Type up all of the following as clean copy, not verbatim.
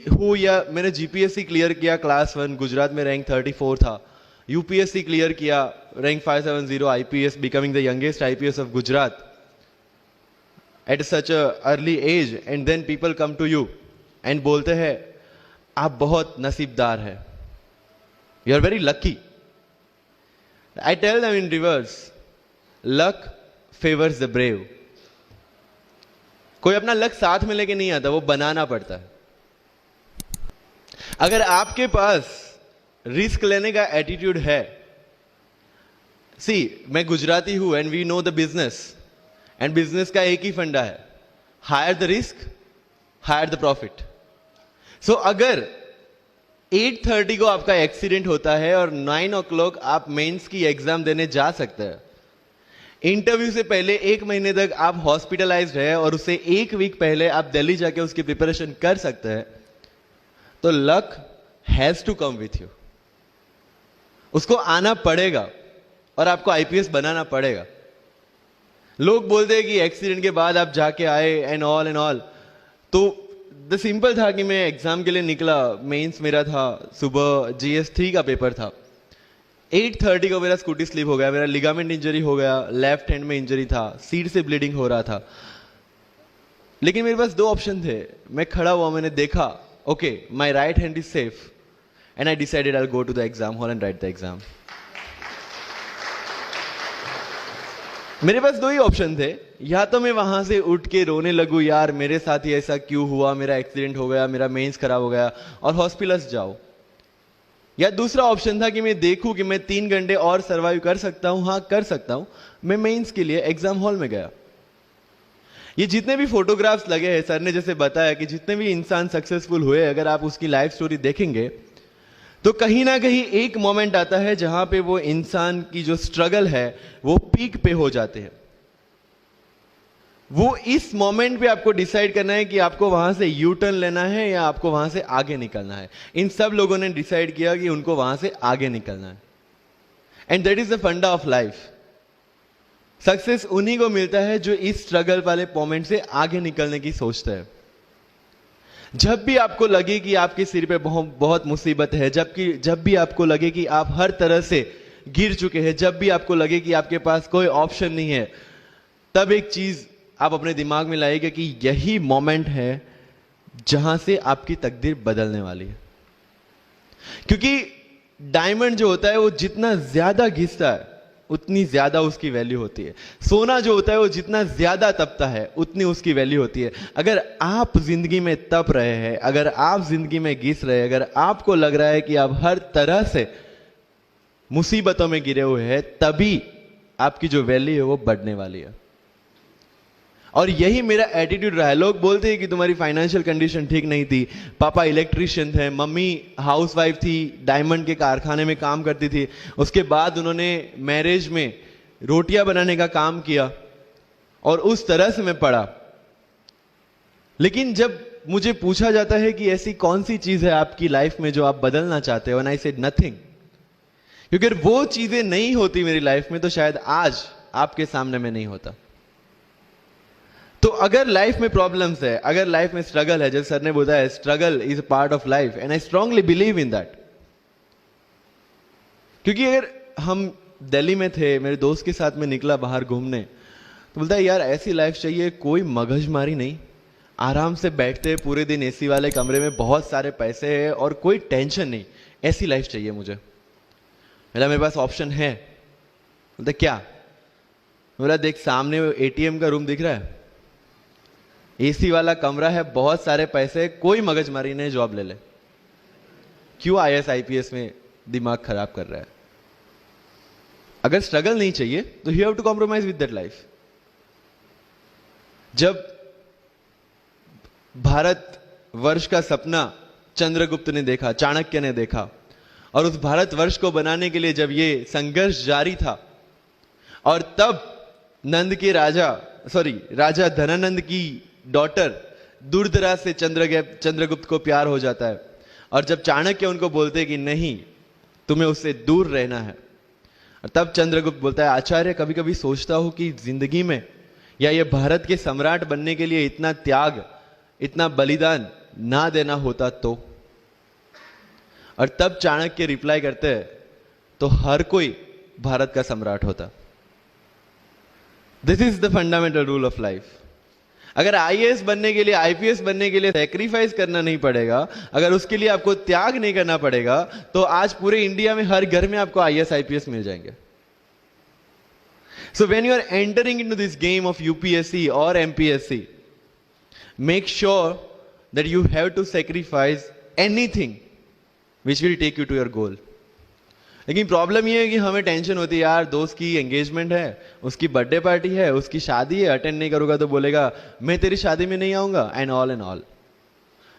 हूँ या मैंने जीपीएससी क्लियर किया क्लास 1 गुजरात में रैंक 34 था, यूपीएससी क्लियर किया rank 570 IPS, becoming the youngest IPS of Gujarat at such a early age, and then people come to you and बोलते हैं आप बहुत नसीबदार है, you are very lucky. I tell them in reverse, luck favours the brave. कोई अपना luck साथ में लेके नहीं आता, वो बनाना पड़ता है. अगर आपके पास रिस्क लेने का एटीट्यूड है, मैं गुजराती हूं and we know the business, and business का एक ही फंडा है, higher the risk higher the profit. So अगर 8:30 को आपका एक्सीडेंट होता है और 9 o'clock आप मेंस की एग्जाम देने जा सकते हैं, इंटरव्यू से पहले 1 महीने तक आप हॉस्पिटलाइज्ड है और उससे 1 वीक पहले आप दिल्ली जाके उसकी प्रिपरेशन कर सकते हैं, तो luck has to come with you. उसको आना पड़ेगा और आपको आईपीएस बनाना पड़ेगा. लोग बोलते हैं कि एक्सीडेंट के बाद आप जाके आए एंड ऑल, तो द सिंपल था कि मैं एग्जाम के लिए निकला, मेंस मेरा था, सुबह GS3 का पेपर था. 8:30 को मेरा स्कूटी स्लिप हो गया, मेरा लिगामेंट इंजरी हो गया, लेफ्ट हैंड में इंजरी था, सीट से ब्लीडिंग हो रहा था. लेकिन मेरे पास 2 ऑप्शन थे. मैं खड़ा हुआ, मैंने देखा okay my right hand is safe, and I decided I will go to the exam hall and write the exam. मेरे पास 2 ही ऑप्शन थे, या तो मैं वहां से उठ के रोने लगूं, यार मेरे साथ ही ऐसा क्यों हुआ, मेरा एक्सीडेंट हो गया, मेरा मेंस खराब हो गया, और हॉस्पिटल जाओ. या दूसरा ऑप्शन था कि मैं देखूं कि मैं 3 घंटे और सर्वाइव कर सकता हूं. हाँ कर सकता हूं. मैं मेंस के लिए एग्जाम हॉल में गया. ये जितने भी फोटोग्राफ्स लगे हैं, सर ने जैसे बताया कि जितने भी इंसान सक्सेसफुल हुए, अगर आप उसकी लाइफ स्टोरी देखेंगे तो कहीं ना कहीं एक मोमेंट आता है जहां पे वो इंसान की जो स्ट्रगल है वो पीक पे हो जाते हैं. वो इस मोमेंट पे आपको डिसाइड करना है कि आपको वहां से यू टर्न लेना है या आपको वहां से आगे निकलना है. इन सब लोगों ने डिसाइड किया कि उनको वहां से आगे निकलना है, एंड दैट इज द फंडा ऑफ लाइफ. सक्सेस उन्हीं को मिलता है जो इस स्ट्रगल वाले मोमेंट से आगे निकलने की सोचते हैं. जब भी आपको लगे कि आपके सिर पे बहुत मुसीबत है, जब भी आपको लगे कि आप हर तरह से गिर चुके हैं, जब भी आपको लगे कि आपके पास कोई ऑप्शन नहीं है, तब एक चीज आप अपने दिमाग में लाइएगा कि यही मोमेंट है जहां से आपकी तकदीर बदलने वाली है. क्योंकि डायमंड जो होता है वो जितना ज्यादा घिसता है उतनी ज्यादा उसकी वैल्यू होती है. सोना जो होता है वो जितना ज्यादा तपता है उतनी उसकी वैल्यू होती है. अगर आप जिंदगी में तप रहे हैं, अगर आप जिंदगी में घिस रहे हैं, अगर आपको लग रहा है कि आप हर तरह से मुसीबतों में गिरे हुए हैं, तभी आपकी जो वैल्यू है वो बढ़ने वाली है. और यही मेरा एटीट्यूड रहा है. लोग बोलते हैं कि तुम्हारी फाइनेंशियल कंडीशन ठीक नहीं थी, पापा इलेक्ट्रिशियन थे, मम्मी हाउसवाइफ थी, डायमंड के कारखाने में काम करती थी, उसके बाद उन्होंने मैरिज में रोटियां बनाने का काम किया, और उस तरह से मैं पढ़ा. लेकिन जब मुझे पूछा जाता है कि ऐसी कौन सी चीज है आपकी लाइफ में जो आप बदलना चाहते हो, एंड आई सेड नथिंग. क्योंकि अगर वो चीजें नहीं होती मेरी लाइफ में तो शायद आज आपके सामने मैं नहीं होता. तो अगर लाइफ में प्रॉब्लम्स है, अगर लाइफ में स्ट्रगल है, जैसे सर ने बताया struggle is a part of life, and I strongly believe in that. क्योंकि अगर हम दिल्ली में थे, मेरे दोस्त के साथ में निकला बाहर घूमने, तो बोलता है यार ऐसी लाइफ चाहिए, कोई मगजमारी नहीं, आराम से बैठते पूरे दिन एसी वाले कमरे में, बहुत सारे पैसे है और कोई टेंशन नहीं, ऐसी लाइफ चाहिए मुझे. मेरे पास ऑप्शन है. बोलता क्या? बोला देख सामने एटीएम का रूम दिख रहा है, एसी वाला कमरा है, बहुत सारे पैसे, कोई मगजमारी नहीं, जॉब ले ले. क्यों IAS IPS में दिमाग खराब कर रहा है? अगर स्ट्रगल नहीं चाहिए तो you have to compromise with that life. जब भारत वर्ष का सपना चंद्रगुप्त ने देखा, चाणक्य ने देखा, और उस भारत वर्ष को बनाने के लिए जब ये संघर्ष जारी था, और तब राजा धनानंद की डॉटर दूरदराज से चंद्रगुप्त को प्यार हो जाता है, और जब चाणक्य उनको बोलते कि नहीं तुम्हें उससे दूर रहना है, और तब चंद्रगुप्त बोलता है आचार्य कभी कभी सोचता हूं कि जिंदगी में या ये भारत के सम्राट बनने के लिए इतना त्याग, इतना बलिदान ना देना होता तो। और तब चाणक्य रिप्लाई करते हैं, तो हर कोई भारत का सम्राट होता। This is the fundamental rule of life. अगर आईएएस बनने के लिए, आईपीएस बनने के लिए सैक्रिफाइस करना नहीं पड़ेगा, अगर उसके लिए आपको त्याग नहीं करना पड़ेगा, तो आज पूरे इंडिया में हर घर में आपको आईएएस आईपीएस मिल जाएंगे। So when you are entering into this game of UPSC और MPSC, make sure that you have to sacrifice anything which will take you to your goal. लेकिन प्रॉब्लम ये है कि हमें टेंशन होती है, यार दोस्त की एंगेजमेंट है, उसकी बर्थडे पार्टी है, उसकी शादी है, अटेंड नहीं करूंगा तो बोलेगा मैं तेरी शादी में नहीं आऊंगा, एंड ऑल।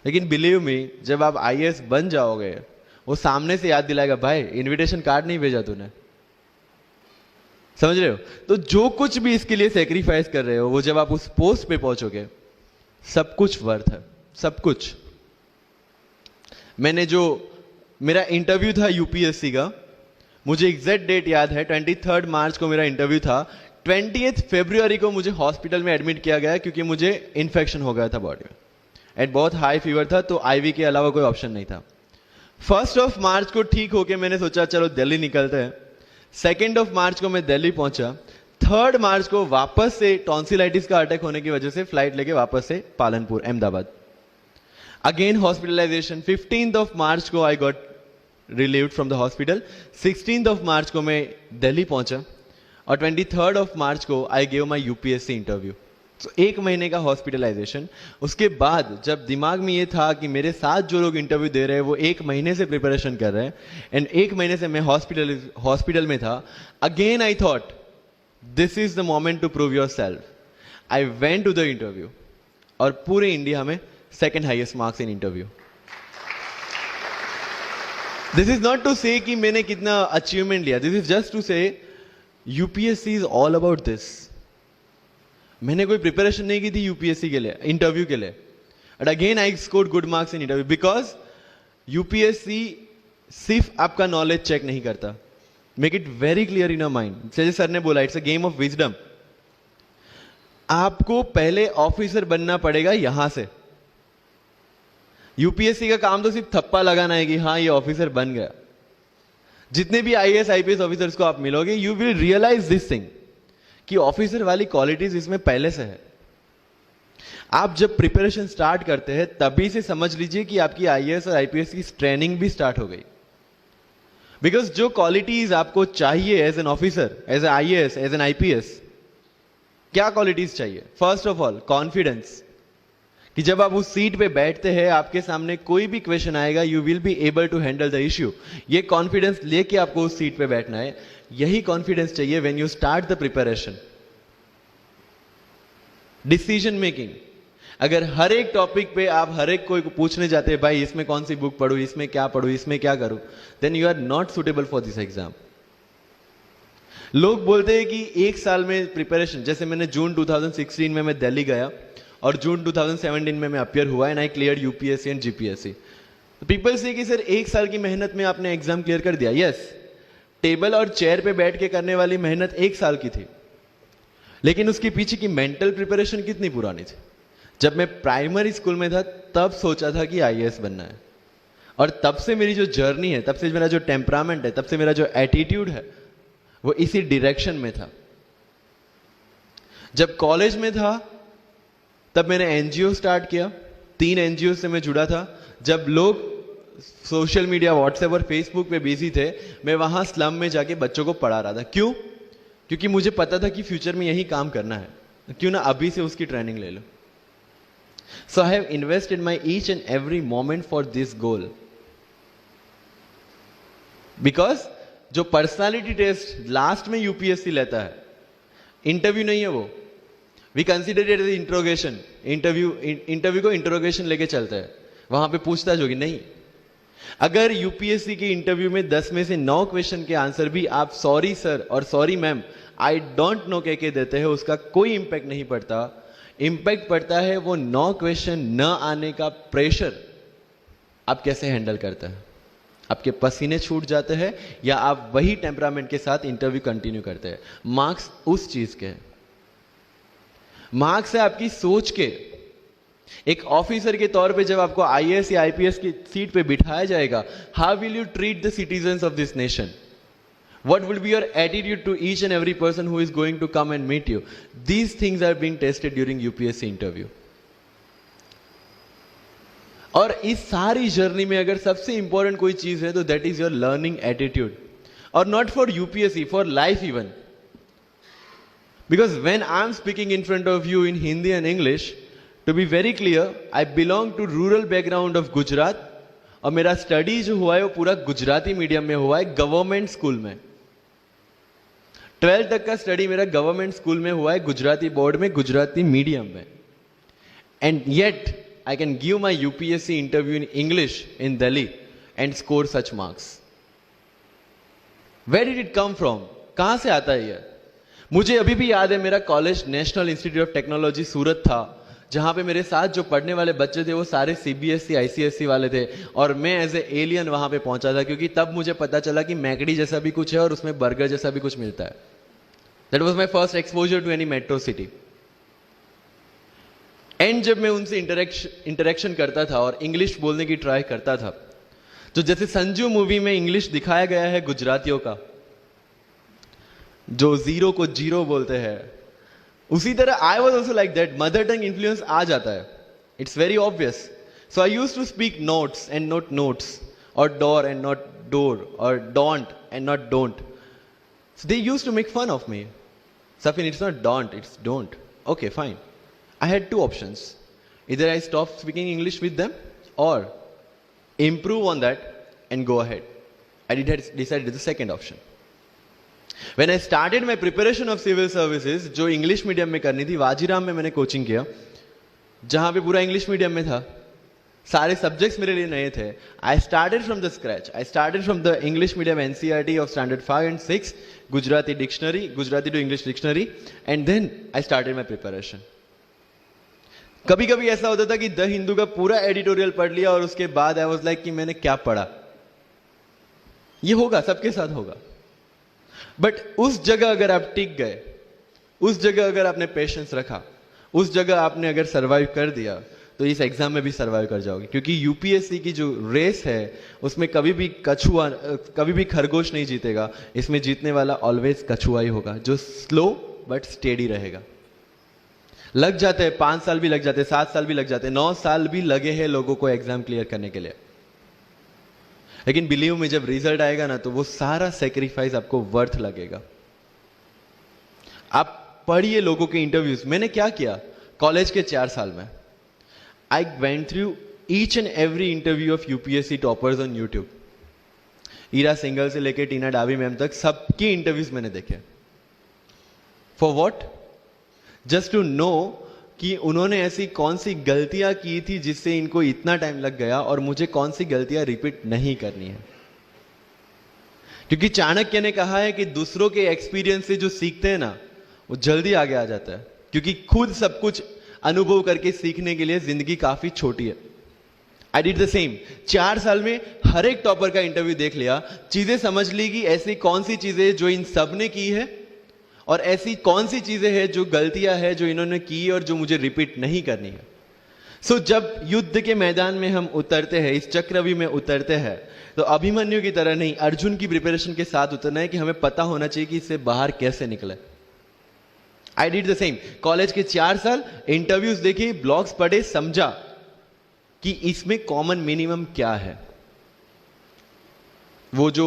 लेकिन बिलीव मी, जब आप आईएएस बन जाओगे, वो सामने से याद दिलाएगा, भाई इनविटेशन कार्ड नहीं भेजा तूने। समझ रहे हो? तो जो कुछ भी इसके लिए सेक्रीफाइस कर रहे हो, वो जब आप उस पोस्ट पे पहुंचोगे, सब कुछ वर्थ है, सब कुछ। मेरा इंटरव्यू था यूपीएससी का, मुझे एग्जैक्ट डेट याद है, 23 मार्च को मेरा इंटरव्यू था। 20 फरवरी को मुझे हॉस्पिटल में एडमिट किया गया क्योंकि मुझे इन्फेक्शन हो गया था बॉडी में, एंड बहुत हाई फीवर था, तो आईवी के अलावा कोई ऑप्शन नहीं था। 1 मार्च को ठीक होके मैंने सोचा चलो दिल्ली निकलते हैं। 2 मार्च को मैं दिल्ली पहुंचा। 3 मार्च को वापस से टॉन्सिलाइटिस का अटैक होने की वजह से फ्लाइट लेके वापस से पालनपुर, अहमदाबाद, अगेन हॉस्पिटलाइजेशन। 15 मार्च को I got relieved from the hospital. 16 मार्च को मैं दिल्ली पहुंचा, और 23 मार्च को I gave my UPSC interview. तो 1 महीने का हॉस्पिटलाइजेशन। उसके बाद जब दिमाग में ये था कि मेरे साथ जो लोग इंटरव्यू दे रहे हैं वो 1 महीने से प्रिपरेशन कर रहे हैं, एंड 1 महीने से मैं हॉस्पिटल में था, again I thought this is the moment to prove yourself. I went to the interview, और पूरे इंडिया में 2nd highest marks in interview. This is not to say कि मैंने कितना अचीवमेंट लिया, this is just to say UPSC is all about this. मैंने कोई preparation नहीं की थी यूपीएससी के लिए, इंटरव्यू के लिए, but again I scored good marks in interview, because UPSC सिर्फ आपका नॉलेज चेक नहीं करता। Make it very clear in your mind. जैसे सर ने बोला, it's a game of wisdom. आपको पहले ऑफिसर बनना पड़ेगा यहां से। यूपीएससी का काम तो सिर्फ थप्पा लगाना है कि हाँ ये ऑफिसर बन गया। जितने भी आईएएस आईपीएस ऑफिसर्स को आप मिलोगे, you will realise this thing कि ऑफिसर वाली क्वालिटीज इसमें पहले से है। आप जब प्रिपरेशन स्टार्ट करते हैं तभी से समझ लीजिए कि आपकी आईएएस और आईपीएस की ट्रेनिंग भी स्टार्ट हो गई। बिकॉज जो क्वालिटीज आपको चाहिए as an officer, as an IAS, as an IPS, क्या क्वालिटीज चाहिए? फर्स्ट ऑफ ऑल कॉन्फिडेंस, कि जब आप उस सीट पे बैठते हैं, आपके सामने कोई भी क्वेश्चन आएगा, you will be able to handle the issue. ये कॉन्फिडेंस लेके आपको उस सीट पे बैठना है। यही कॉन्फिडेंस चाहिए when you start the preparation. Decision making, अगर हर एक टॉपिक पे आप हर एक कोई को पूछने जाते हैं, भाई इसमें कौन सी बुक पढूं, इसमें क्या पढूं, इसमें क्या करूं, then you are not suitable for this exam. लोग बोलते हैं कि 1 साल में प्रिपरेशन, जैसे मैंने जून 2016 में मैं दिल्ली गया, और जून 2017 में मैं अपियर हुआ, and I clear UPSC and GPSC. People से कि सर 1 साल की मेहनत में आपने एग्जाम क्लियर कर दिया। यस, टेबल और चेयर पे बैठ के करने वाली मेहनत 1 साल की थी, लेकिन उसके पीछे की मेंटल प्रिपरेशन कितनी पुरानी थी। जब मैं प्राइमरी स्कूल में था तब सोचा था कि आईएएस बनना है, और तब से मेरी जो जर्नी है, तब से मेरा जो टेम्परामेंट है, तब से मेरा जो एटीट्यूड है, वो इसी डायरेक्शन में था। जब कॉलेज में था तब मैंने एनजीओ स्टार्ट किया, 3 एनजीओ से मैं जुड़ा था। जब लोग सोशल मीडिया, व्हाट्सएप और फेसबुक पे बिजी थे, मैं वहां स्लम में जाके बच्चों को पढ़ा रहा था। क्यों? क्योंकि मुझे पता था कि फ्यूचर में यही काम करना है, क्यों ना अभी से उसकी ट्रेनिंग ले लो। So I have invested my each and every moment for this goal, because जो पर्सनालिटी टेस्ट लास्ट में यूपीएससी लेता है, इंटरव्यू नहीं है वो, we consider it as interrogation. Interview को इंट्रोगेशन लेके चलता है, वहां पे पूछताछ होगी नहीं। अगर यूपीएससी के इंटरव्यू में 10 में से 9 क्वेश्चन के आंसर भी आप सॉरी सर और sorry ma'am, I don't know कह के देते हैं, उसका कोई इंपैक्ट नहीं पड़ता। इंपैक्ट पड़ता है वो 9 क्वेश्चन न आने का प्रेशर आप कैसे हैंडल करते हैं। आपके पसीने छूट जाते हैं या आप वही टेम्परामेंट के साथ इंटरव्यू कंटिन्यू करते हैं। मार्क्स उस चीज के हैं, मार्क्स है आपकी सोच के एक ऑफिसर के तौर पे जब आपको आईएएस या आईपीएस की सीट पे बिठाया जाएगा, how will you treat the citizens of this nation? What will be your attitude to each and every person who is going to come and meet you? These things are being tested during UPSC interview. और इस सारी journey में अगर सबसे important कोई चीज है तो that is your learning attitude. और not for UPSC, for life even. Because when I am speaking in front of you in Hindi and English, to be very clear, I belong to rural background of Gujarat. और मेरा study जो हुआ है वो पूरा Gujarati medium में हुआ है, गवर्नमेंट स्कूल में. 12th तक का स्टडी मेरा गवर्नमेंट स्कूल में हुआ है, गुजराती बोर्ड में, गुजराती मीडियम में. And yet I can give my UPSC interview in English in Delhi and score such marks. Where did it come from? कहां से आता है ये? मुझे अभी भी याद है, मेरा college national institute of technology Surat था, जहां पे मेरे साथ जो पढ़ने वाले बच्चे थे वो सारे सीबीएसई आईसीएसई वाले थे. और मैं एज ए एलियन वहां पे पहुंचा था, क्योंकि तब मुझे पता चला कि मैकडी जैसा भी कुछ है और उसमें बर्गर जैसा भी कुछ मिलता है. That was my first exposure to any metro city. And जब मैं उनसे इंटरेक्शन करता था और इंग्लिश बोलने की ट्राई करता था, तो जैसे संजू मूवी में इंग्लिश दिखाया गया है गुजरातियों का, जो जीरो को जीरो बोलते हैं, उसी तरह I was also like that. Mother tongue influence आ जाता है, it's very obvious. So I use to speak notes and not notes, और डोर एंड नॉट डोर, और don't and not don't. So they used to make fun of me. Safin, it's not don't, it's don't. Okay, fine. I had two options. Either I stop speaking English with them or improve on that and go ahead. I decided the second option. When I started my preparation of civil services, जो English medium में करनी थी, वाजीराम में मैंने coaching किया, जहां पे पूरा इंग्लिश मीडियम में था, सारे सब्जेक्ट्स मेरे लिए नए थे. I started from the scratch. I started from the English medium NCERT of standard 5 and 6, Gujarati dictionary, Gujarati to English dictionary, and then I started my preparation. कभी कभी ऐसा होता था कि द हिंदू का पूरा एडिटोरियल पढ़ लिया और उसके बाद आई वाज लाइक कि मैंने क्या पढ़ा. ये होगा, सबके साथ होगा. बट उस जगह अगर आप टिक गए, उस जगह अगर आपने पेशेंस रखा, उस जगह आपने अगर सर्वाइव कर दिया, तो इस एग्जाम में भी सर्वाइव कर जाओगे. क्योंकि यूपीएससी की जो रेस है उसमें कभी भी कछुआ, कभी भी खरगोश नहीं जीतेगा. इसमें जीतने वाला ऑलवेज कछुआ ही होगा, जो स्लो बट स्टेडी रहेगा. लग जाते हैं 5 साल भी लग जाते हैं, 7 साल भी लग जाते हैं, 9 साल भी लगे हैं लोगों को एग्जाम क्लियर करने के लिए. लेकिन बिलीव में जब रिजल्ट आएगा ना, तो वो सारा सेक्रीफाइस आपको वर्थ लगेगा. आप पढ़िए लोगों के इंटरव्यूज. मैंने क्या किया कॉलेज के 4 साल में, I went through each and every interview of UPSC toppers on YouTube. Ira Singhal से लेके टीना डावी मैम तक सबकी इंटरव्यूज मैंने देखे. For what? Just to know कि उन्होंने ऐसी कौन सी गलतियां की थी जिससे इनको इतना टाइम लग गया, और मुझे कौन सी गलतियां रिपीट नहीं करनी है. क्योंकि चाणक्य ने कहा है कि दूसरों के एक्सपीरियंस से जो सीखते हैं ना, वो जल्दी आगे आ जाता है. क्योंकि खुद सब कुछ अनुभव करके सीखने के लिए जिंदगी काफी छोटी है. I did the same. 4 साल में हर एक टॉपर का इंटरव्यू देख लिया, चीजें समझ ली कि ऐसी कौन सी चीजें जो इन सब ने की है, और ऐसी कौन सी चीजें हैं जो गलतियां हैं जो इन्होंने की और जो मुझे रिपीट नहीं करनी है. सो जब युद्ध के मैदान में हम उतरते हैं, इस चक्रव्यूह में उतरते हैं, तो अभिमन्यु की तरह नहीं, अर्जुन की प्रिपरेशन के साथ उतरना है कि हमें पता होना चाहिए कि इससे बाहर कैसे निकले. I did the same. College के 4 साल इंटरव्यूज देखे, ब्लॉग्स पढ़े, समझा कि इसमें कॉमन मिनिमम क्या है. वो जो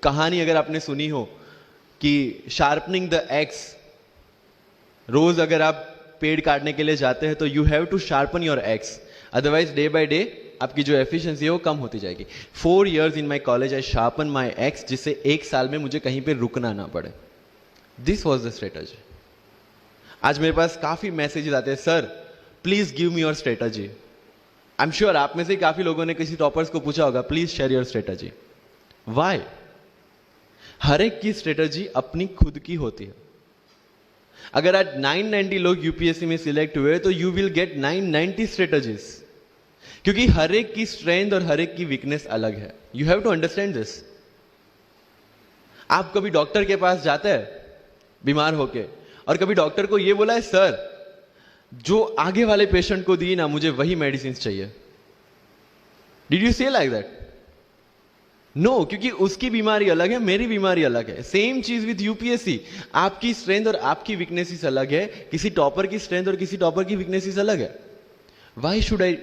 कहानी अगर आपने सुनी हो कि शार्पनिंग द एक्स, रोज अगर आप पेड़ काटने के लिए जाते हैं तो you have to sharpen your axe, otherwise day by day आपकी जो एफिशिएंसी है वो कम होती जाएगी. 4 years in my college I sharpen my x, जिससे 1 साल में मुझे कहीं पे रुकना ना पड़े. This was the strategy. आज मेरे पास काफी मैसेजेस आते हैं, sir please give me your strategy. I am sure आप में से काफी लोगों ने किसी टॉपर्स को पूछा होगा, please share your strategy. Why? हर एक की स्ट्रेटजी अपनी खुद की होती है. अगर आज 990 लोग यूपीएससी में सिलेक्ट हुए तो यू विल गेट 990 स्ट्रेटजीज, क्योंकि हर एक की स्ट्रेंथ और हर एक की वीकनेस अलग है. You have to understand this. आप कभी डॉक्टर के पास जाते हैं बीमार होके, और कभी डॉक्टर को यह बोला है, सर जो आगे वाले पेशेंट को दी ना, मुझे वही मेडिसिन चाहिए। डिड यू से लाइक दैट? नो, क्योंकि उसकी बीमारी अलग है, मेरी बीमारी अलग है। सेम चीज विथ यूपीएससी, आपकी स्ट्रेंथ और आपकी वीकनेसेस अलग है, किसी टॉपर की स्ट्रेंथ और किसी टॉपर की वीकनेसेस अलग है। Why should I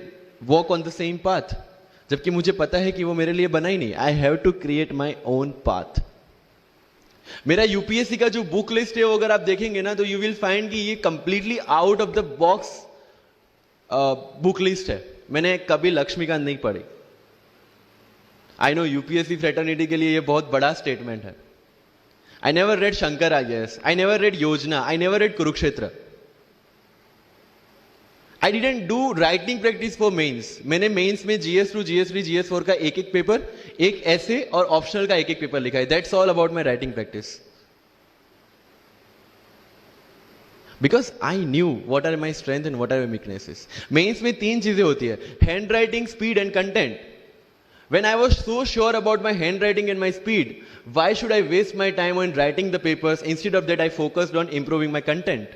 walk on the same path, जबकि मुझे पता है कि वो मेरे लिए बना ही नहीं। I have to create my own path. मेरा यूपीएससी का जो बुक लिस्ट है वो अगर आप देखेंगे ना, तो यू विल फाइंड कि ये completely out of the box book list है। मैंने कभी लक्ष्मीकांत नहीं पढ़ी। आई नो यूपीएससी फ्रेटर्निटी के लिए ये बहुत बड़ा स्टेटमेंट है। I never read Shankar IAS, I never read Yojana, I never read Kurukshetra. I didn't do writing practice for mains. मैंने मेंस में GS2, GS3, GS4 का एक एक पेपर, एक ऐसे और ऑप्शनल का एक एक पेपर लिखा है। That's all about my writing practice. Because I knew what are my strength and what are my weaknesses. Mains में 3 चीजें होती है, handwriting, speed and content. When I was so sure about my handwriting and my speed, why should I waste my time on writing the papers? Instead of that, I focused on improving my content.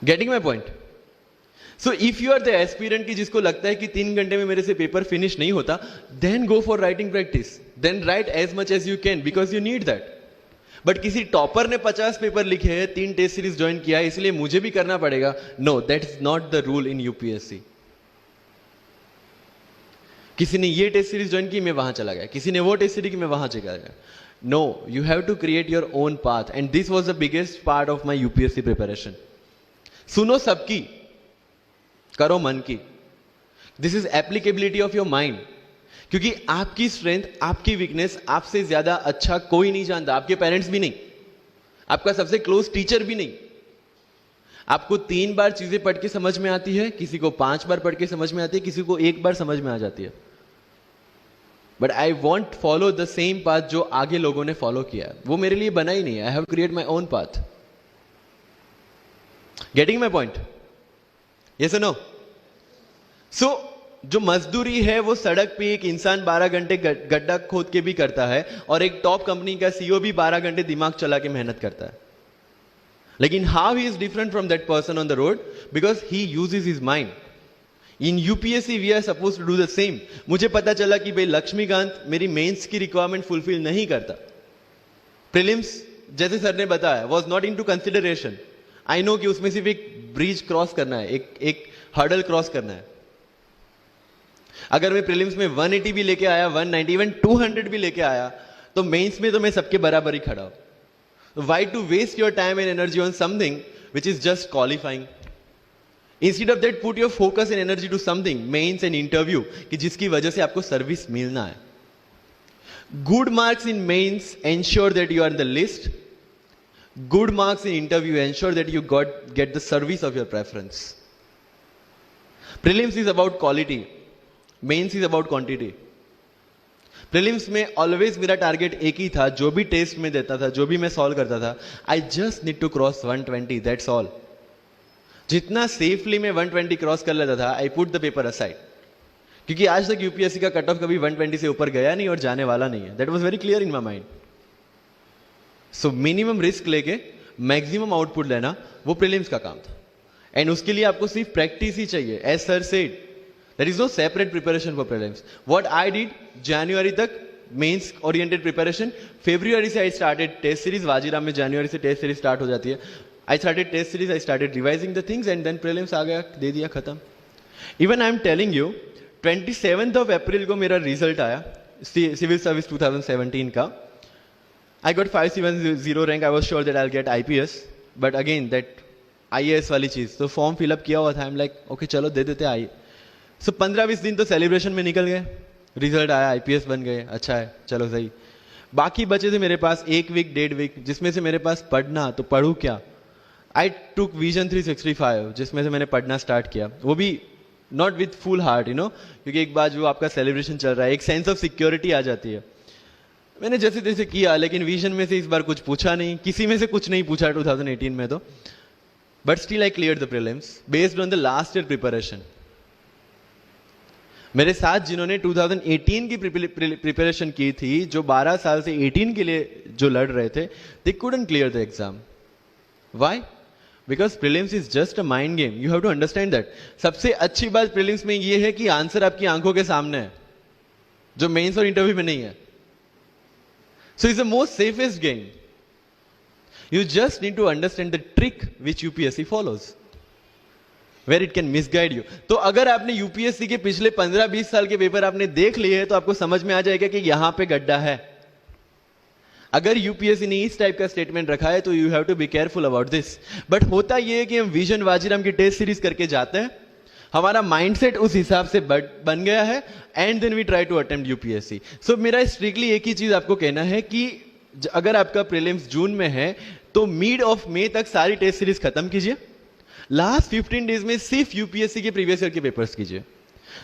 Getting my point? So if you are the aspirant की जिसको लगता है कि 3 घंटे में मेरे से paper finish नहीं होता, then go for writing practice. Then write as much as you can because you need that. But किसी टॉपर ने 50 पेपर लिखे हैं, 3 टेस्ट सीरीज ज्वाइन किया है, इसलिए मुझे भी करना पड़ेगा। No, that is not the rule in UPSC. किसी ने ये टेस्ट सीरीज ज्वाइन की, मैं वहां चला गया, किसी ने वो टेस्ट सीरीज की, मैं वहां चला गया। No, you have to create your own path and this was the biggest part of my UPSC preparation. सुनो सबकी, करो मन की। This is applicability of your mind. क्योंकि आपकी स्ट्रेंथ, आपकी वीकनेस आपसे ज्यादा अच्छा कोई नहीं जानता। आपके पेरेंट्स भी नहीं, आपका सबसे क्लोज टीचर भी नहीं। आपको 3 बार चीजें पढ़ के समझ में आती है, किसी को 5 बार पढ़ के समझ में आती है, किसी को 1 बार समझ में आ जाती है। But I want follow the same path जो आगे लोगों ने फॉलो किया है। वो मेरे लिए बना ही नहीं है। I have create my own path. Getting my point? Yes और नो? सो जो मजदूरी है वो सड़क पे एक इंसान 12 घंटे गड्ढा खोद के भी करता है, और एक टॉप कंपनी का सीईओ भी 12 घंटे दिमाग चला के मेहनत करता है। लेकिन how he is different from that person on the road? Because he uses his mind. In UPSC we are suppose to do the same. मुझे पता चला कि भाई लक्ष्मीकांत मेरी मेंस की रिक्वायरमेंट फुलफिल नहीं करता। प्रीलिम्स, जैसे सर ने बताया, was not in to consideration. I know कि उसमें सिर्फ एक ब्रिज क्रॉस करना है, एक हर्डल क्रॉस करना है। अगर मैं प्रीलिम्स में 180 भी लेके आया, 190, इवन 200 भी लेके आया, तो मेंस में तो मैं सबके बराबर ही खड़ा हूं। Why to waste your time and energy on something which is just qualifying? Instead of that, put your focus and energy to something, mains and interview, कि जिसकी वजह से आपको सर्विस मिलना है। Good marks in mains ensure that you are in the list. Good marks in interview ensure that you get the service of your preference. Prelims is about quality. Mains is about quantity. Prelims में always मेरा target एक ही था, जो भी test में देता था, जो भी मैं सॉल्व करता था, I just need to cross 120, that's all. जितना सेफली मैं 120 क्रॉस कर लेता था, I put the paper aside. क्योंकि आज तक यूपीएससी का कट ऑफ कभी 120 से ऊपर गया नहीं और जाने वाला नहीं है। That was very clear in my mind. So minimum risk लेके मैक्सिमम आउटपुट लेना, वो प्रीलिम्स का काम था। एंड उसके लिए आपको सिर्फ प्रैक्टिस ही चाहिए। As sir said, there is no separate preparation for prelims. What I did, January तक mains oriented preparation, February से I started test series। Vajiram में January से test series start हो जाती है। I started test series, I started revising the things and then prelims आ गया, दे दिया, खत्म। Even I am telling you, 27th of April को मेरा रिजल्ट आया सिविल सर्विस 2017 का। I got 570 rank. I was sure that I'll get IPS, but again that IAS वाली चीज, तो फॉर्म फिलअप किया हुआ था। I'm like, okay चलो दे देते आई। सो 15-20 दिन तो सेलिब्रेशन में निकल गए। रिजल्ट आया, आईपीएस बन गए, अच्छा है, चलो सही। बाकी बचे थे मेरे पास 1 वीक 1.5 वीक, जिसमें से मेरे पास पढ़ना, तो पढ़ूँ क्या? आई टुक विजन 365, जिसमें से मैंने पढ़ना स्टार्ट किया। वो भी not with full heart, you know, क्योंकि एक बार जो आपका सेलिब्रेशन चल रहा है, एक सेंस ऑफ सिक्योरिटी आ जाती है। मैंने जैसे तैसे किया, लेकिन विजन में से इस बार कुछ पूछा नहीं, किसी में से कुछ नहीं पूछा 2018 में तो। But still I clear the prelims based on the last year preparation. मेरे साथ जिन्होंने 2018 की प्रिपरेशन की थी, जो 12 साल से 18 के लिए जो लड़ रहे थे, they couldn't clear the exam. Why? Because prelims is just a mind game, you have to understand that. सबसे अच्छी बात प्रीलिम्स में ये है कि आंसर आपकी आंखों के सामने है, जो मेंस और इंटरव्यू में नहीं है. So it's the most safest game. You just need to understand the trick which UPSC follows, where it can misguide you. तो अगर आपने UPSC के पिछले 15-20 साल के पेपर आपने देख लिए हैं तो आपको समझ में आ जाएगा कि यहां पे गड्ढा है. अगर UPSC ने इस टाइप का स्टेटमेंट रखा है तो you have to be careful about this. But होता यह है कि हम विजन वाजीराम की टेस्ट सीरीज करके जाते हैं, हमारा माइंडसेट उस हिसाब से बन गया है, and then we try to attempt UPSC. So मेरा स्ट्रिक्टली एक ही चीज आपको कहना है कि अगर आपका प्रीलिम्स जून में है तो मिड ऑफ मई तक सारी टेस्ट सीरीज खत्म कीजिए. लास्ट 15 डेज में सिर्फ यूपीएससी के प्रीवियस ईयर के पेपर्स कीजिए,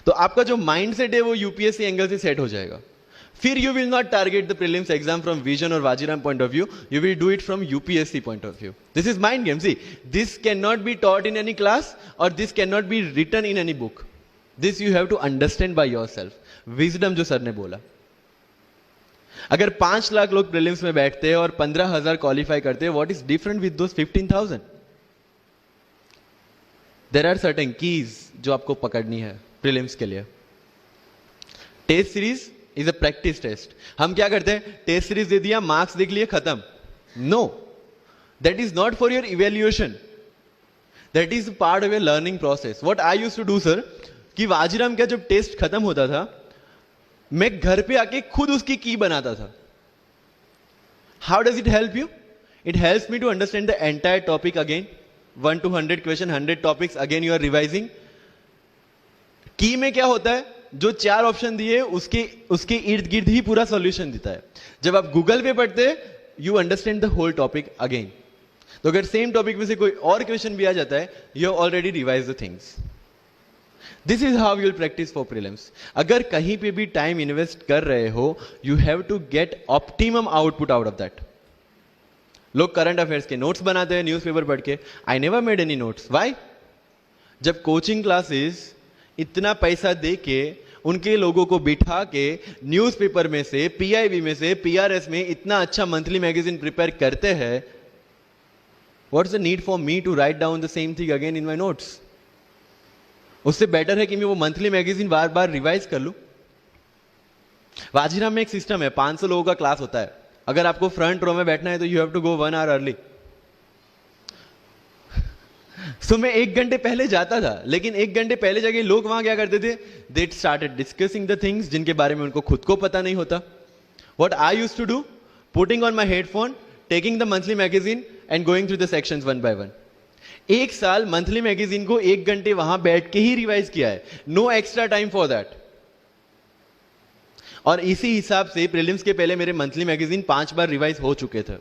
तो आपका जो माइंडसेट है वो यूपीएससी एंगल से सेट हो जाएगा. फिर you will not target the prelims exam from Vision और Vajiram point of view, you will do it from UPSC point of view. This is mind game. See, this can not be taught in any class और this can not be written in any book. This you have to understand by yourself. Wisdom जो sir ने बोला, अगर 5 लाख लोग prelims में बैठते हैं और 15,000 क्वालिफाई करते हैं, what is different with those 15,000? There are certain keys जो आपको पकड़नी है प्रीलिम्स के लिए. Test series is a practice test. हम क्या करते हैं, टेस्ट सीरीज दे दिया, मार्क्स देख लिए, खत्म. No, that is not for your evaluation, that is part of your learning process. What I used to do sir, कि वाजीराम का जब टेस्ट खत्म होता था मैं घर पे आके खुद उसकी की बनाता था. How does it help you? It helps me to understand the entire topic again. 1 to 100 question, 100 topics, again you are revising. की में क्या होता है, जो 4 ऑप्शन दिए उसके इर्द गिर्द ही पूरा सॉल्यूशन देता है. जब आप गूगल पे पढ़ते you understand the whole topic again. तो अगर सेम टॉपिक में से कोई और क्वेश्चन भी आ जाता है, you have already revise the things. This is how you'll practice for prelims. अगर कहीं पे भी टाइम इन्वेस्ट कर रहे हो, you have to get optimum output out of that. लोग करंट अफेयर्स के नोट्स बनाते हैं न्यूज़पेपर पढ़ के. I never made any notes. Why? जब कोचिंग क्लासेस इतना पैसा दे के उनके लोगों को बिठा के न्यूज़पेपर में से, पीआईबी में से, पीआरएस में इतना अच्छा मंथली मैगजीन प्रिपेयर करते हैं, what's the need for me to write down the same thing again in my notes? उससे बेटर है कि मैं वो मंथली मैगजीन बार बार रिवाइज कर लूं. वाजीराम में एक सिस्टम है, 500 लोगों का क्लास होता है. अगर आपको फ्रंट रो में बैठना है तो you have to go 1 hour early. So मैं 1 घंटे पहले जाता था, लेकिन 1 घंटे पहले जाके लोग वहां क्या करते थे, they started discussing the things जिनके बारे में उनको खुद को पता नहीं होता. What I used to do, putting on my headphone, taking the monthly magazine and going through the sections one by one. 1 साल मंथली मैगजीन को 1 घंटे वहां बैठ के ही रिवाइज किया है. No extra time for that. और इसी हिसाब से प्रीलिम्स के पहले मेरे मंथली मैगजीन 5 बार रिवाइज हो चुके थे.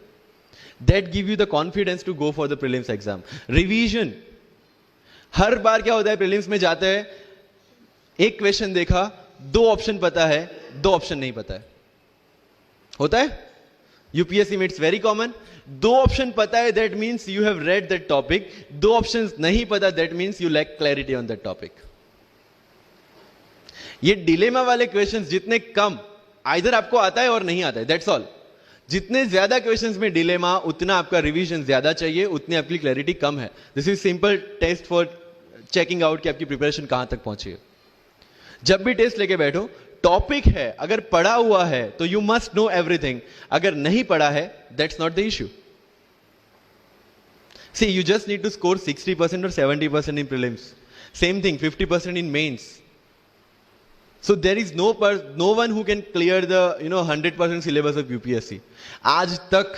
That give you the confidence to go for the prelims exam. Revision. हर बार क्या होता है, प्रीलिम्स में जाते हैं, एक क्वेश्चन देखा, 2 ऑप्शन पता है, 2 ऑप्शन नहीं पता है. होता है यूपीएससी में, इट्स वेरी कॉमन. 2 ऑप्शन पता है, that means you have read that topic. 2 options नहीं पता, that means you lack clarity on that topic. ये डिलेमा वाले क्वेश्चंस जितने कम, आइदर आपको आता है और नहीं आता है, दैट्स ऑल. जितने ज्यादा क्वेश्चंस में डिलेमा, उतना आपका रिवीजन ज्यादा चाहिए, उतनी आपकी क्लैरिटी कम है. This is simple test for checking out कि आपकी प्रिपरेशन कहां तक पहुंची है. जब भी टेस्ट लेके बैठो, टॉपिक है, अगर पढ़ा हुआ है तो यू मस्ट नो एवरीथिंग. अगर नहीं पढ़ा है, that's not the issue. See, you just need to score 60% और 70% in prelims. Same thing 50% in mains. So there is no one who can clear the 100% syllabus of UPSC. आज तक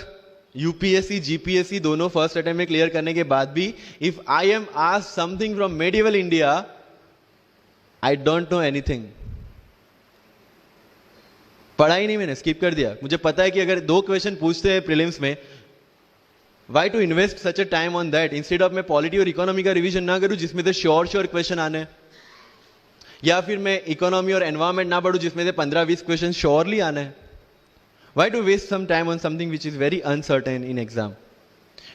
UPSC, GPSC दोनों first attempt में clear करने के बाद भी, if I am asked something from medieval India, I don't know anything. पढ़ा ही नहीं, मैंने स्किप कर दिया. मुझे पता है कि अगर 2 क्वेश्चन पूछते हैं प्रीलिम्स में, why to invest such a time on that? Instead of मैं पॉलिटी और इकोनॉमी का रिवीजन ना करूं जिसमें से श्योर क्वेश्चन आने, या फिर मैं इकोनॉमी और एनवायरमेंट ना पढ़ूं जिसमें से 15-20 क्वेश्चन श्योरली आना है. Why to waste some time on something which is very uncertain in exam?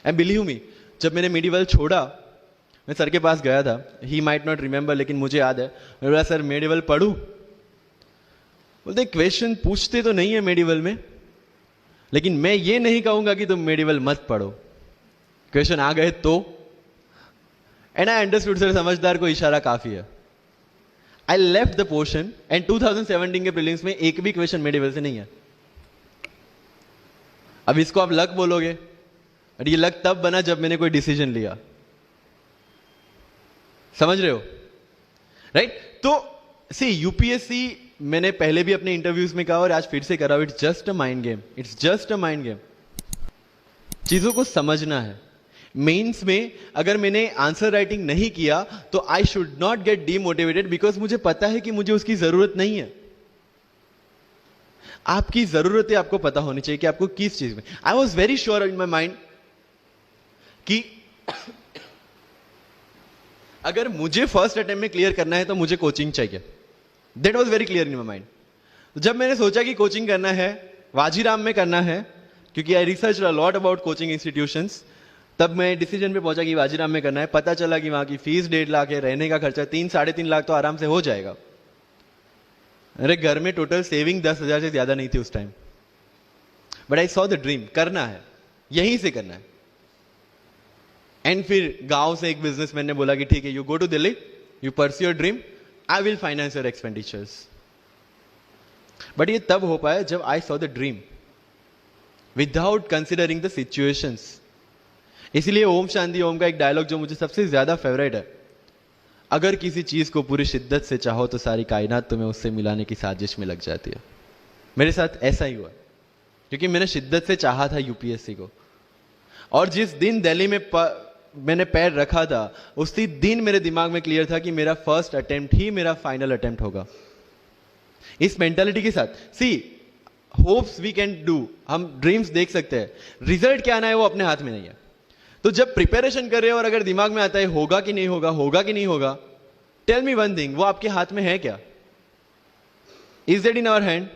And believe me, जब मैंने मेडिवल छोड़ा, मैं सर के पास गया था. ही माइट नॉट रिमेंबर, लेकिन मुझे याद है. मैं बोला, सर मेडिवल पढ़ूं? बोलते क्वेश्चन पूछते तो नहीं है मेडिवल में, लेकिन मैं ये नहीं कहूंगा कि तुम मेडिवल मत पढ़ो. क्वेश्चन आ गए तो एंड आई अंडरस्टूड सर, समझदार को इशारा काफी है. I left the portion and 2017 के प्रीलिम्स में एक भी क्वेश्चन मेरे लेवल से नहीं है. अब इसको आप लक बोलोगे, और ये लक तब बना जब मैंने कोई डिसीजन लिया. समझ रहे हो, राइट? तो सी यूपीएससी मैंने पहले भी अपने इंटरव्यूज में कहा और आज फिर से कर रहा हूं, it's just a mind game. It's just a mind game. चीजों को समझना है. मेंस में अगर मैंने आंसर राइटिंग नहीं किया तो I should not gate demotivated, because मुझे पता है कि मुझे उसकी जरूरत नहीं है. आपकी जरूरतें आपको पता होनी चाहिए कि आपको किस चीज में. आई was very sure in my mind कि अगर मुझे फर्स्ट अटेम्प्ट में क्लियर करना है तो मुझे कोचिंग चाहिए. That was very clear in my mind. जब मैंने सोचा कि कोचिंग करना है, वाजीराम में करना है, क्योंकि I research a lot about coaching institutions, तब मैं डिसीजन पे पहुंचा कि वाजीराम में करना है. पता चला कि वहां की फीस 1.5 लाख है, रहने का खर्चा 3-3.5 लाख तो आराम से हो जाएगा. अरे घर में टोटल सेविंग 10,000 से ज्यादा नहीं थी उस time. But I saw the dream, करना है, यहीं से करना है. एंड फिर गांव से एक बिजनेसमैन ने बोला कि ठीक है, you go to Delhi, you pursue your dream, I will finance your expenditures. But ये तब हो पाया जब I saw the dream without considering the situations. इसलिए ओम शांति ओम का एक डायलॉग जो मुझे सबसे ज्यादा फेवरेट है, अगर किसी चीज को पूरी शिद्दत से चाहो तो सारी कायनात तुम्हें उससे मिलाने की साजिश में लग जाती है. मेरे साथ ऐसा ही हुआ, क्योंकि मैंने शिद्दत से चाहा था यूपीएससी को. और जिस दिन दिल्ली में मैंने पैर रखा था, उसी दिन मेरे दिमाग में क्लियर था कि मेरा फर्स्ट अटेम्प्ट ही मेरा फाइनल अटेम्प्ट होगा. इस मेंटालिटी के साथ, सी होप्स वी कैन डू, हम ड्रीम्स देख सकते हैं, रिजल्ट क्या आना है वो अपने हाथ में नहीं है. तो जब प्रिपरेशन कर रहे हो और अगर दिमाग में आता है होगा कि नहीं होगा, होगा कि नहीं होगा, टेल मी वन थिंग, वो आपके हाथ में है क्या? Is that in our hand?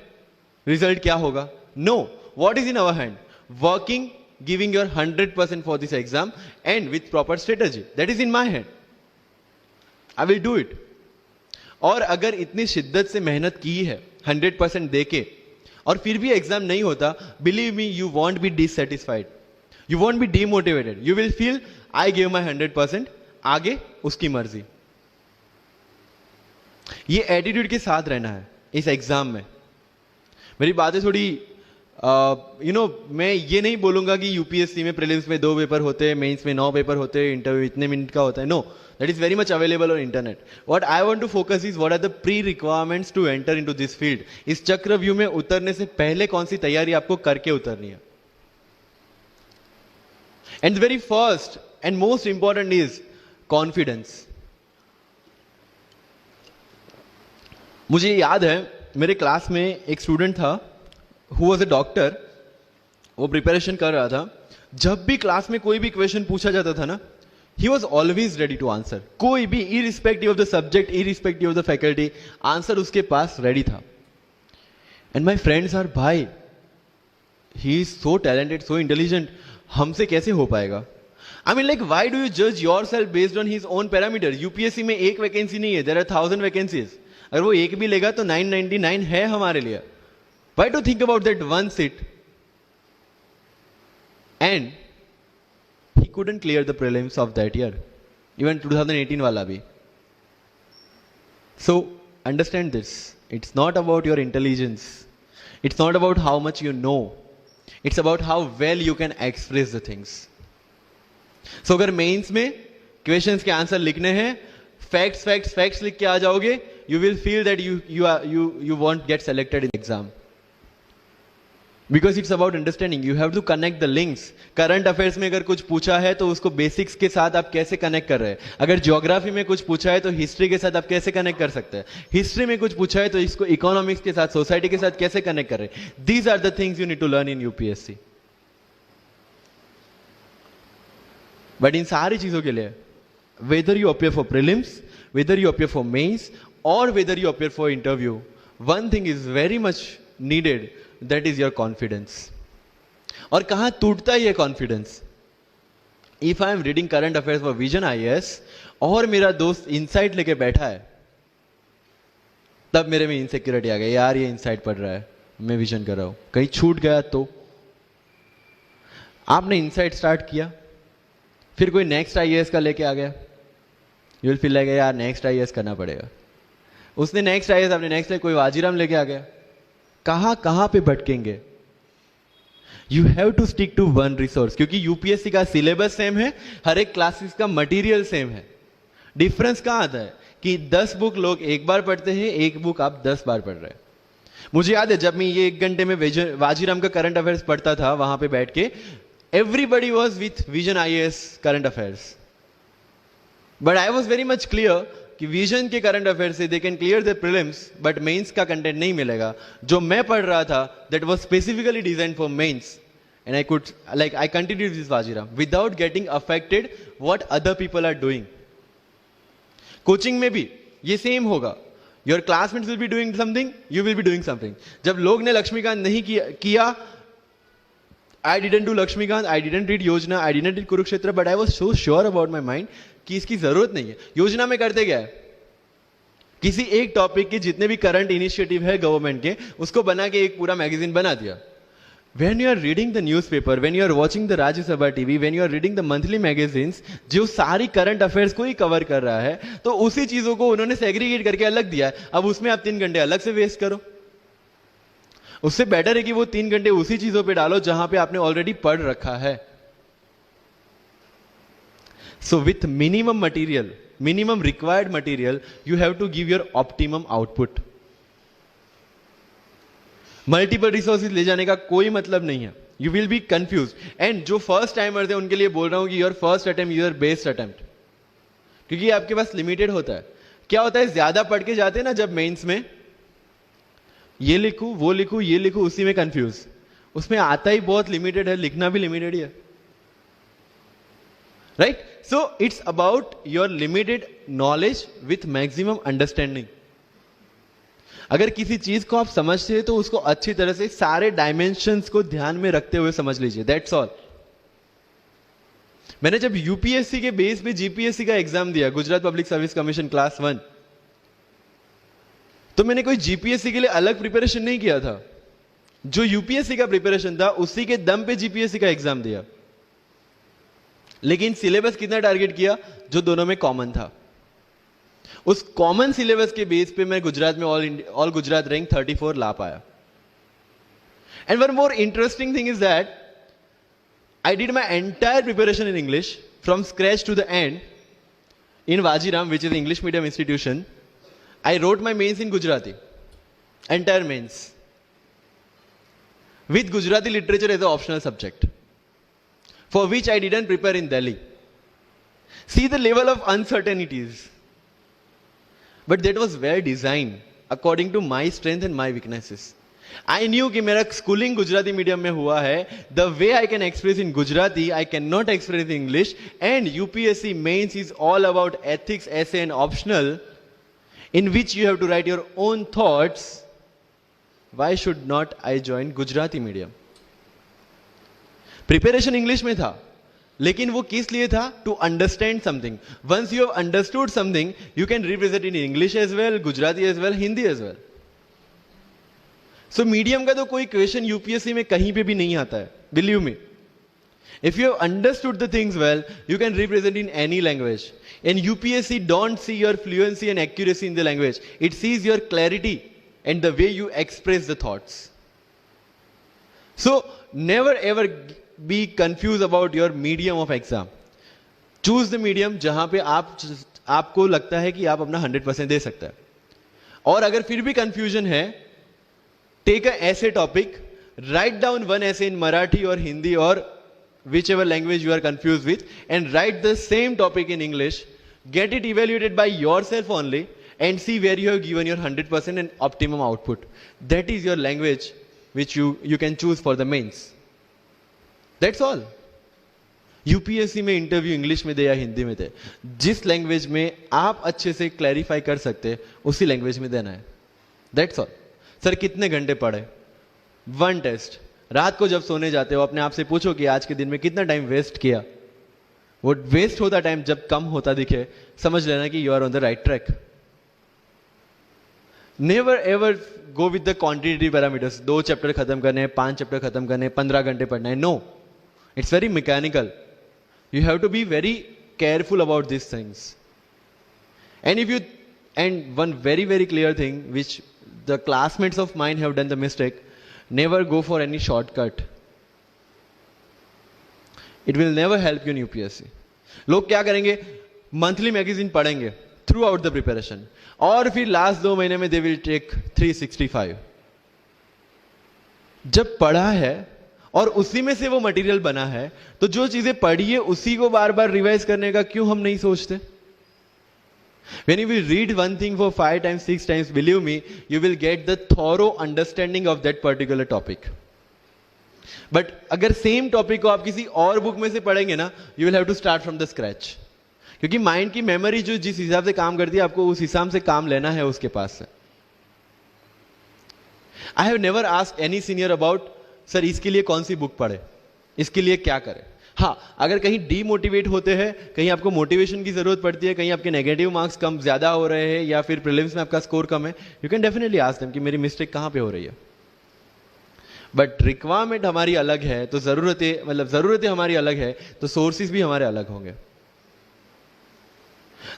Result क्या होगा? No. What is in our hand? Working, giving your 100% for this exam and with proper strategy. That is in my hand. I will do it. और अगर इतनी शिद्दत से मेहनत की है 100% देके और फिर भी एग्जाम नहीं होता, believe me, you won't be dissatisfied. You won't be demotivated. You will feel I gave my 100%. आगे उसकी मर्जी. ये एटीट्यूड के साथ रहना है इस एग्जाम में. मेरी बातें थोड़ी मैं ये नहीं बोलूंगा कि यूपीएससी में प्रीलिम्स में 2 पेपर होते हैं, मेंस में 9 पेपर होते हैं, इंटरव्यू इतने मिनट का होता है. No, that is very much available on internet. What I want to focus is what are the pre requirements to enter into this field. इस चक्रव्यूह में उतरने से पहले कौन सी तैयारी आपको करके उतरनी है. And very first and most important is confidence. मुझे याद है मेरे क्लास में एक स्टूडेंट था who was a doctor. वो प्रिपरेशन कर रहा था. जब भी क्लास में कोई भी क्वेश्चन पूछा जाता था ना, he was always ready to answer. कोई भी, irrespective of the subject, irrespective of the faculty, answer उसके पास रेडी था. and my friends are, भाई he is so talented, so intelligent, हमसे कैसे हो पाएगा? I mean, like, why do you judge yourself based on his own parameter? UPSC में एक vacancy नहीं है, there are 1000 vacancies. अगर वो एक भी लेगा तो 999 है हमारे लिए. Why to think about that one seat? And he couldn't clear the prelims of that year, even 2018 wala bhi. So understand this. It's not about your intelligence. It's not about how much you know. It's about how well you can express the things. So अगर mains में questions के answer लिखने हैं, facts लिख के आ जाओगे, you will feel that you won't get selected in exam. Because it's about understanding. You have to connect the links. Current affairs में अगर कुछ पूछा है तो उसको बेसिक्स के साथ आप कैसे कनेक्ट कर रहे हैं. अगर ज्योग्राफी में कुछ पूछा है तो हिस्ट्री के साथ आप कैसे कनेक्ट कर सकते हैं. हिस्ट्री में कुछ पूछा है तो इसको इकोनॉमिक्स के साथ, सोसाइटी के साथ कैसे कनेक्ट कर रहे हैं. These are the things you need to learn in UPSC. But इन सारी चीजों के लिए, whether you appear for prelims, whether you appear for mains, और whether you appear for interview, one thing is very much needed, that is your confidence. और कहां टूटता है ये confidence? If I am reading current affairs for Vision IAS और मेरा दोस्त insight लेके बैठा है, तब मेरे में इनसिक्योरिटी आ गई, यार ये इनसाइट पढ़ रहा है, मैं विजन कर रहा हूं, कहीं छूट गया तो. आपने इनसाइट स्टार्ट किया, फिर कोई नेक्स्ट आईएएस का लेके आ गया, यू विल फील लाइक यार नेक्स्ट आईएएस करना पड़ेगा। उसने नेक्स्ट आईएएस, अपने नेक्स्ट कोई वाजीराम लेके आ गया, कहां पे भटकेंगे? You have to stick to one resource, क्योंकि यूपीएससी का सिलेबस सेम है, हर एक क्लासेस का मटेरियल सेम है। डिफरेंस कहां आता है कि 10 बुक लोग एक बार पढ़ते हैं, एक बुक आप 10 बार पढ़ रहे हैं। मुझे याद है जब मैं ये 1 घंटे में वाजीराम का करंट अफेयर्स पढ़ता था वहां पे बैठ के, everybody was with vision IAS current affairs, but I was very much clear कि विजन के करंट अफेयर से they can clear the prelims, but mains का कंटेंट नहीं मिलेगा। जो मैं पढ़ रहा था that was specifically design for mains, and I could like I continue this Vajiram without getting affected what other people are doing. Coaching में भी ये सेम होगा, your classmates will be doing something, you will be doing something. जब लोग ने लक्ष्मीकांत नहीं किया I didn't do Lakshmikant, I didn't read Yojana, I didn't read Kurukshetra, but I was so sure about my mind कि इसकी जरूरत नहीं है। योजना में करते क्या है, किसी एक टॉपिक के जितने भी करंट इनिशिएटिव है गवर्नमेंट के, उसको बना के एक पूरा मैगजीन बना दिया। When you are reading the newspaper, when you are watching the Rajya Sabha TV, when you are reading the monthly magazines, जो सारी करंट अफेयर्स को ही कवर कर रहा है, तो उसी चीजों को उन्होंने सेग्रीगेट करके अलग दिया है। अब उसमें आप 3 घंटे अलग से वेस्ट करो, उससे बेटर है कि वो 3 घंटे उसी चीजों पे डालो जहां पे आपने ऑलरेडी पढ़ रखा है। So with minimum material, minimum required material, you have to give your optimum output. Multiple resources ले जाने का कोई मतलब नहीं है, you will be confuse. And जो फर्स्ट टाइमर्स है उनके लिए बोल रहा हूं कि your first attempt your best attempt, क्योंकि आपके पास लिमिटेड होता है। क्या होता है, ज्यादा पढ़ के जाते हैं ना जब मेंस में, ये लिखूं वो लिखूं ये लिखूं, उसी में कंफ्यूज। उसमें आता ही बहुत लिमिटेड है, लिखना भी लिमिटेड ही है, right? So it's about your limited knowledge with maximum understanding. अगर किसी चीज को आप समझते हैं तो उसको अच्छी तरह से सारे डायमेंशंस को ध्यान में रखते हुए समझ लीजिए, दैट्स ऑल। मैंने जब यूपीएससी के बेस पे जीपीएससी का एग्जाम दिया, Gujarat public service commission class 1, तो मैंने कोई जीपीएससी के लिए अलग प्रिपरेशन नहीं किया था। जो यूपीएससी का प्रिपरेशन था उसी के दम पे जीपीएससी का एग्जाम दिया, लेकिन सिलेबस कितना टारगेट किया, जो दोनों में कॉमन था। उस कॉमन सिलेबस के बेस पे मैं गुजरात में ऑल गुजरात रैंक 34 ला पाया। And one more interesting thing is that I did my entire preparation in English from scratch to the end in Vajiram, which is English medium institution. I wrote my mains in Gujarati, entire mains, with Gujarati literature as an optional subject, for which I didn't prepare in Delhi. See the level of uncertainties. But that was well designed according to my strength and my weaknesses. I knew कि मेरा schooling Gujarati medium में हुआ है, the way I can express in Gujarati, I cannot express in English, and UPSC mains is all about ethics, essay and optional, in which you have to write your own thoughts. Why should not I join Gujarati medium? Preparation English में था, लेकिन वो किस लिए था? To understand something. Once you have understood something, you can represent in English as well, Gujarati as well, Hindi as well. So medium का तो कोई क्वेश्चन यूपीएससी में कहीं पे भी नहीं आता है, believe me. If you have understood the things well, you can represent in any language. And UPSC don't see your fluency and accuracy in the language. It sees your clarity and the way you express the thoughts. So never ever be confused about your medium of exam. Choose the medium जहां पे आपको लगता है कि आप अपना 100% दे सकते हैं। और अगर फिर भी confusion है, take a essay topic, write down one essay in Marathi or Hindi or whichever language you are confused with, and write the same topic in English. Get it evaluated by yourself only and see where you have given your 100% and optimum output. That is your language which you can choose for the mains. That's all. UPSC में interview English में दे या हिंदी में दे, जिस language में आप अच्छे से clarify कर सकते उसी लैंग्वेज में देना है, दैट्स ऑल। सर कितने घंटे पढ़े? 1 टेस्ट। रात को जब सोने जाते हो अपने आप से पूछो कि आज के दिन में कितना टाइम वेस्ट किया। वो वेस्ट होता टाइम जब कम होता दिखे, समझ लेना कि you are on the right track. Never ever go with the quantitative parameters. 2 chapter खत्म करने हैं, 5 चैप्टर खत्म करने हैं, 15 घंटे पढ़ना है। No, it's very mechanical. You have to be very careful about this things. And if you, and one very, very clear thing which the classmates of mine have done the mistake, never go for any shortcut. It will never help you in UPSC. लोग क्या करेंगे, monthly magazine पढ़ेंगे through out the preparation, और फिर last 2 महीने में they will take 365. जब पढ़ा है और उसी में से वो मटेरियल बना है, तो जो चीजें पढ़ी है उसी को बार बार रिवाइज करने का क्यों हम नहीं सोचते? When you will read one thing for 5 times, 6 times, believe me, you will get the thorough understanding of that particular topic. But अगर सेम टॉपिक को आप किसी और बुक में से पढ़ेंगे ना, you will have to start from the scratch. क्योंकि माइंड की मेमोरी जो जिस हिसाब से काम करती है, आपको उस हिसाब से काम लेना है उसके पास से. I have never asked any senior about, sir इसके लिए कौन सी बुक पढ़े, इसके लिए क्या करें. हाँ, अगर कहीं डीमोटिवेट होते हैं, कहीं आपको मोटिवेशन की जरूरत पड़ती है, कहीं आपके नेगेटिव मार्क्स कम ज्यादा हो रहे हैं, या फिर प्रीलिम्स में आपका स्कोर कम है, you can definitely ask them कि मेरी मिस्टेक कहां पे हो रही है. बट रिक्वायरमेंट हमारी अलग है, तो जरूरतें, मतलब जरूरतें हमारी अलग है, तो सोर्सेज भी हमारे अलग होंगे.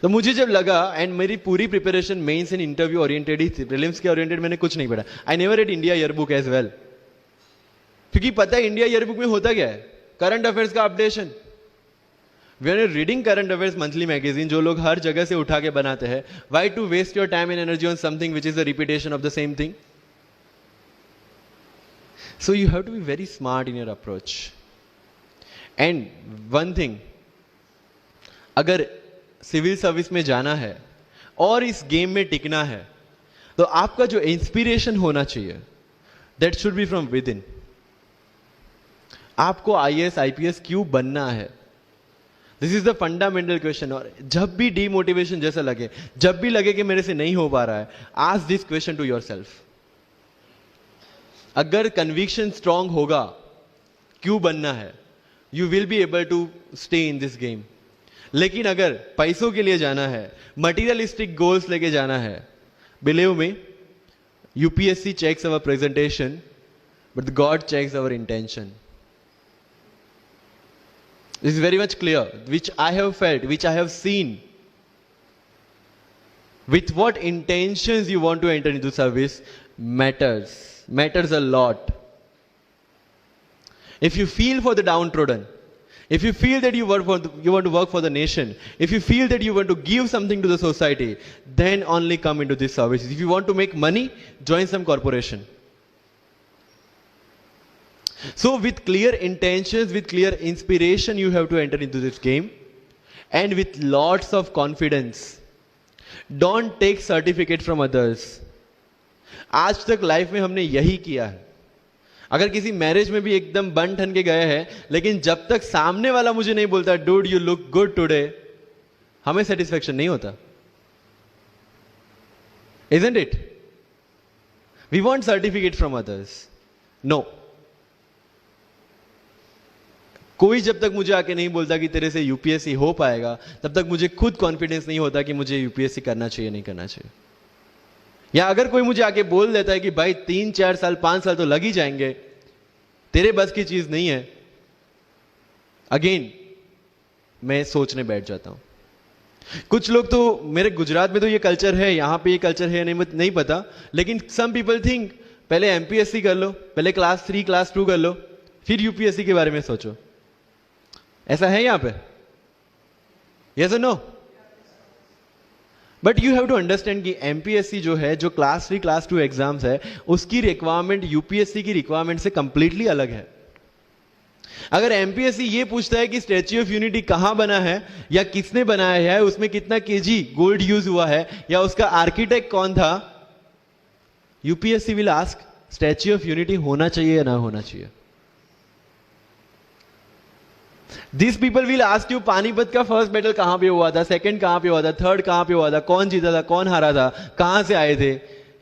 तो मुझे जब लगा, एंड मेरी पूरी preparation mains and interview oriented ही थी, प्रीलिम्स के ओरिएंटेड मैंने कुछ नहीं पढ़ा. I never read India yearbook as well, क्योंकि पता है इंडिया ईयरबुक में होता क्या है, करंट अफेयर्स का updation. When you're reading current affairs monthly magazine, जो लोग हर जगह से उठा के बनाते हैं, why to waste your time and energy on something which is a repetition of the same thing? So you have to be very smart in your approach. And one thing, अगर civil service में जाना है और इस game में टिकना है, तो आपका जो इंस्पिरेशन होना चाहिए, that should be from within. आपको IAS IPS क्यों बनना है? This is the fundamental question. और जब भी डीमोटिवेशन जैसा लगे, जब भी लगे कि मेरे से नहीं हो पा रहा है, ask this question to yourself. अगर कन्विक्शन स्ट्रांग होगा क्यों बनना है, you will be able to stay in this game. लेकिन अगर पैसों के लिए जाना है, मटीरियलिस्टिक गोल्स लेके जाना है, believe me, UPSC checks our presentation, but God checks our intention. This is very much clear, which I have felt, which I have seen. With what intentions you want to enter into service matters a lot. If you feel for the downtrodden, if you feel that you want to work for the nation, if you feel that you want to give something to the society, then only come into this service. If you want to make money, join some corporation. So with clear intentions, with clear inspiration, you have to enter into this game, and with lots of confidence. Don't take certificate from others. आज तक life में हमने यही किया है. अगर किसी marriage में भी एकदम बन ठन के गए हैं, लेकिन जब तक सामने वाला मुझे नहीं बोलता dude you look good today, हमें सेटिस्फेक्शन नहीं होता. Isn't it? We want certificate from others. No. कोई जब तक मुझे आके नहीं बोलता कि तेरे से यूपीएससी हो पाएगा, तब तक मुझे खुद कॉन्फिडेंस नहीं होता कि मुझे यूपीएससी करना चाहिए नहीं करना चाहिए. या अगर कोई मुझे आके बोल देता है कि भाई 3-4 साल 5 साल तो लग ही जाएंगे, तेरे बस की चीज नहीं है, अगेन मैं सोचने बैठ जाता हूं. कुछ लोग तो, मेरे गुजरात में तो ये कल्चर है, यहां पे ये कल्चर है नहीं पता, लेकिन सम पीपल थिंक पहले एमपीएससी कर लो, पहले क्लास 3 क्लास 2 कर लो, फिर यूपीएससी के बारे में सोचो. ऐसा है यहां पे? यस और no? But you have to understand कि एमपीएससी जो है, जो क्लास 3 क्लास 2 एग्जाम्स है, उसकी रिक्वायरमेंट यूपीएससी की रिक्वायरमेंट से कंप्लीटली अलग है. अगर एमपीएससी ये पूछता है कि स्टैच्यू ऑफ यूनिटी कहां बना है या किसने बनाया है, उसमें कितना केजी गोल्ड यूज हुआ है, या उसका आर्किटेक्ट कौन था, UPSC will ask statue of unity होना चाहिए या ना होना चाहिए. These people will ask you Panipat का फर्स्ट बैटल कहां पे हुआ था, सेकंड कहां पे हुआ था, थर्ड कहां पे हुआ था, कौन जीता था, कौन हारा था, कहां से आए थे.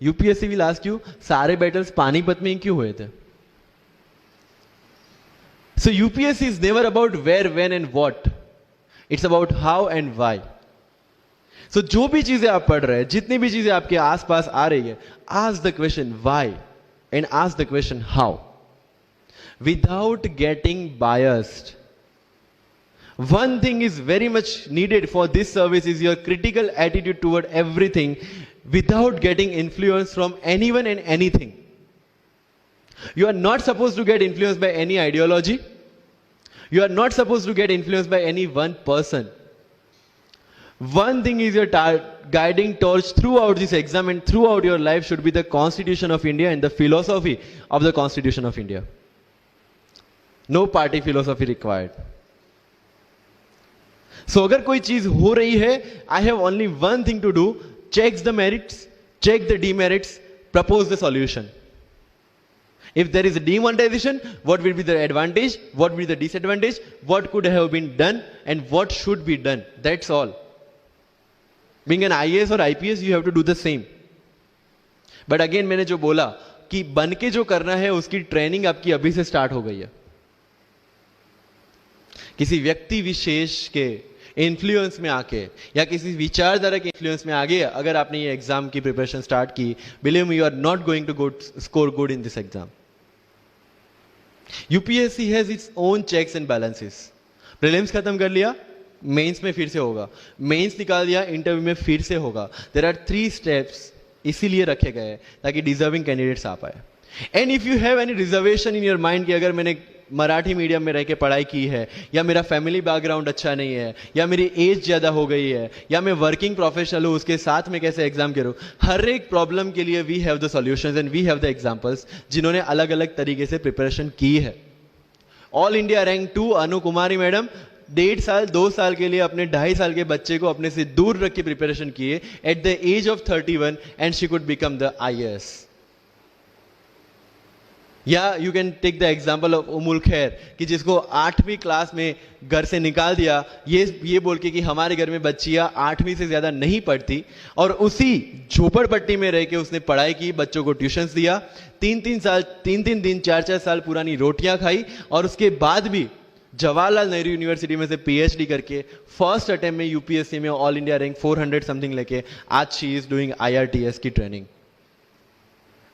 यूपीएससी will ask you सारे बैटल्स पानीपत में ही क्यों हुए थे. So UPSC is never about where, when and what. It's about how and why. So जो भी चीजें आप पढ़ रहे हैं, जितनी भी चीजें आपके आसपास आ रही है, ask the question why and ask the question how, without getting biased. One thing is very much needed for this service is your critical attitude toward everything without getting influence from anyone and anything. You are not supposed to get influenced by any ideology. You are not supposed to get influenced by any one person. One thing is your guiding torch throughout this exam and throughout your life should be the Constitution of India and the philosophy of the Constitution of India. No party philosophy required. So अगर कोई चीज हो रही है, I have only one thing to do: check the merits, check the demerits, propose the solution. If there is a demonetization, what will be the advantage, what will be the disadvantage, what could have been done, and what should be done. That's all. Being an IAS or IPS, you have to do the same. But again, मैंने जो बोला कि बन के जो करना है उसकी ट्रेनिंग आपकी अभी से स्टार्ट हो गई है. किसी व्यक्ति विशेष के इन्फ्लुएंस में आके या किसी विचारधारा के इन्फ्लुएंस में आगे अगर आपने ये एग्जाम की प्रिपरेशन स्टार्ट की, believe me, you are not going to score good in this exam. UPSC has its own checks and balances. Prelims खत्म कर लिया, मेंस में फिर से होगा, मेंस निकाल दिया, इंटरव्यू में फिर से होगा. देयर आर 3 स्टेप्स इसीलिए रखे गए हैं ताकि डिजर्विंग कैंडिडेट्स आ पाए. And if you have any reservation in your mind कि अगर मैंने मराठी मीडियम में रह के पढ़ाई की है, या मेरा फैमिली बैकग्राउंड अच्छा नहीं है, या मेरी एज ज़्यादा हो गई है, या मैं वर्किंग प्रोफेशनल हूँ, उसके साथ में कैसे एग्जाम करूँ, हर एक प्रॉब्लम के लिए we have the solutions and we have the examples जिन्होंने अलग अलग तरीके से प्रिपरेशन की है. All India rank 2 Anu Kumari madam 1.5 साल 2 साल के लिए अपने 2.5 साल के बच्चे को अपने से दूर रख के प्रिपरेशन किए at the age of 31 and she could become the IAS. या you can take the example of Ummul Kher कि जिसको 8वीं क्लास में घर से निकाल दिया ये बोल के कि हमारे घर में बच्चियां 8वीं से ज्यादा नहीं पढ़ती, और उसी झोपड़पट्टी में रह के उसने पढ़ाई की, बच्चों को ट्यूशंस दिया, 3 दिन 4 साल पुरानी रोटियां खाई, और उसके बाद भी जवाहरलाल नेहरू यूनिवर्सिटी में से PhD करके फर्स्ट अटेम्प्ट में यूपीएससी में ऑल इंडिया रैंक 400 समथिंग लेके आज शी इज डूइंग IRTS की training.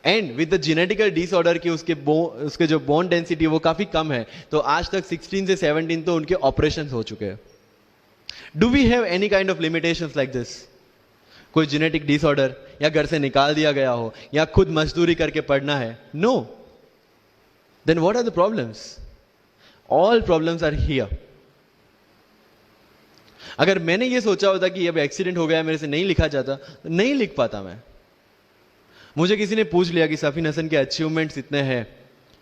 And with the genetical disorder की उसके जो बोन डेंसिटी वो काफी कम है, तो आज तक 16 से 17 तो उनके ऑपरेशन हो चुके हैं. Do we have any kind of limitations like this? कोई जेनेटिक डिसऑर्डर या घर से निकाल दिया गया हो या खुद मजदूरी करके पढ़ना है? No. Then what are the problems? All problems are here. अगर मैंने ये सोचा होता कि अब एक्सीडेंट हो गया, मेरे से नहीं लिखा जाता, तो नहीं लिख पाता मैं. मुझे किसी ने पूछ लिया कि सफीन हसन के अचीवमेंट्स इतने हैं,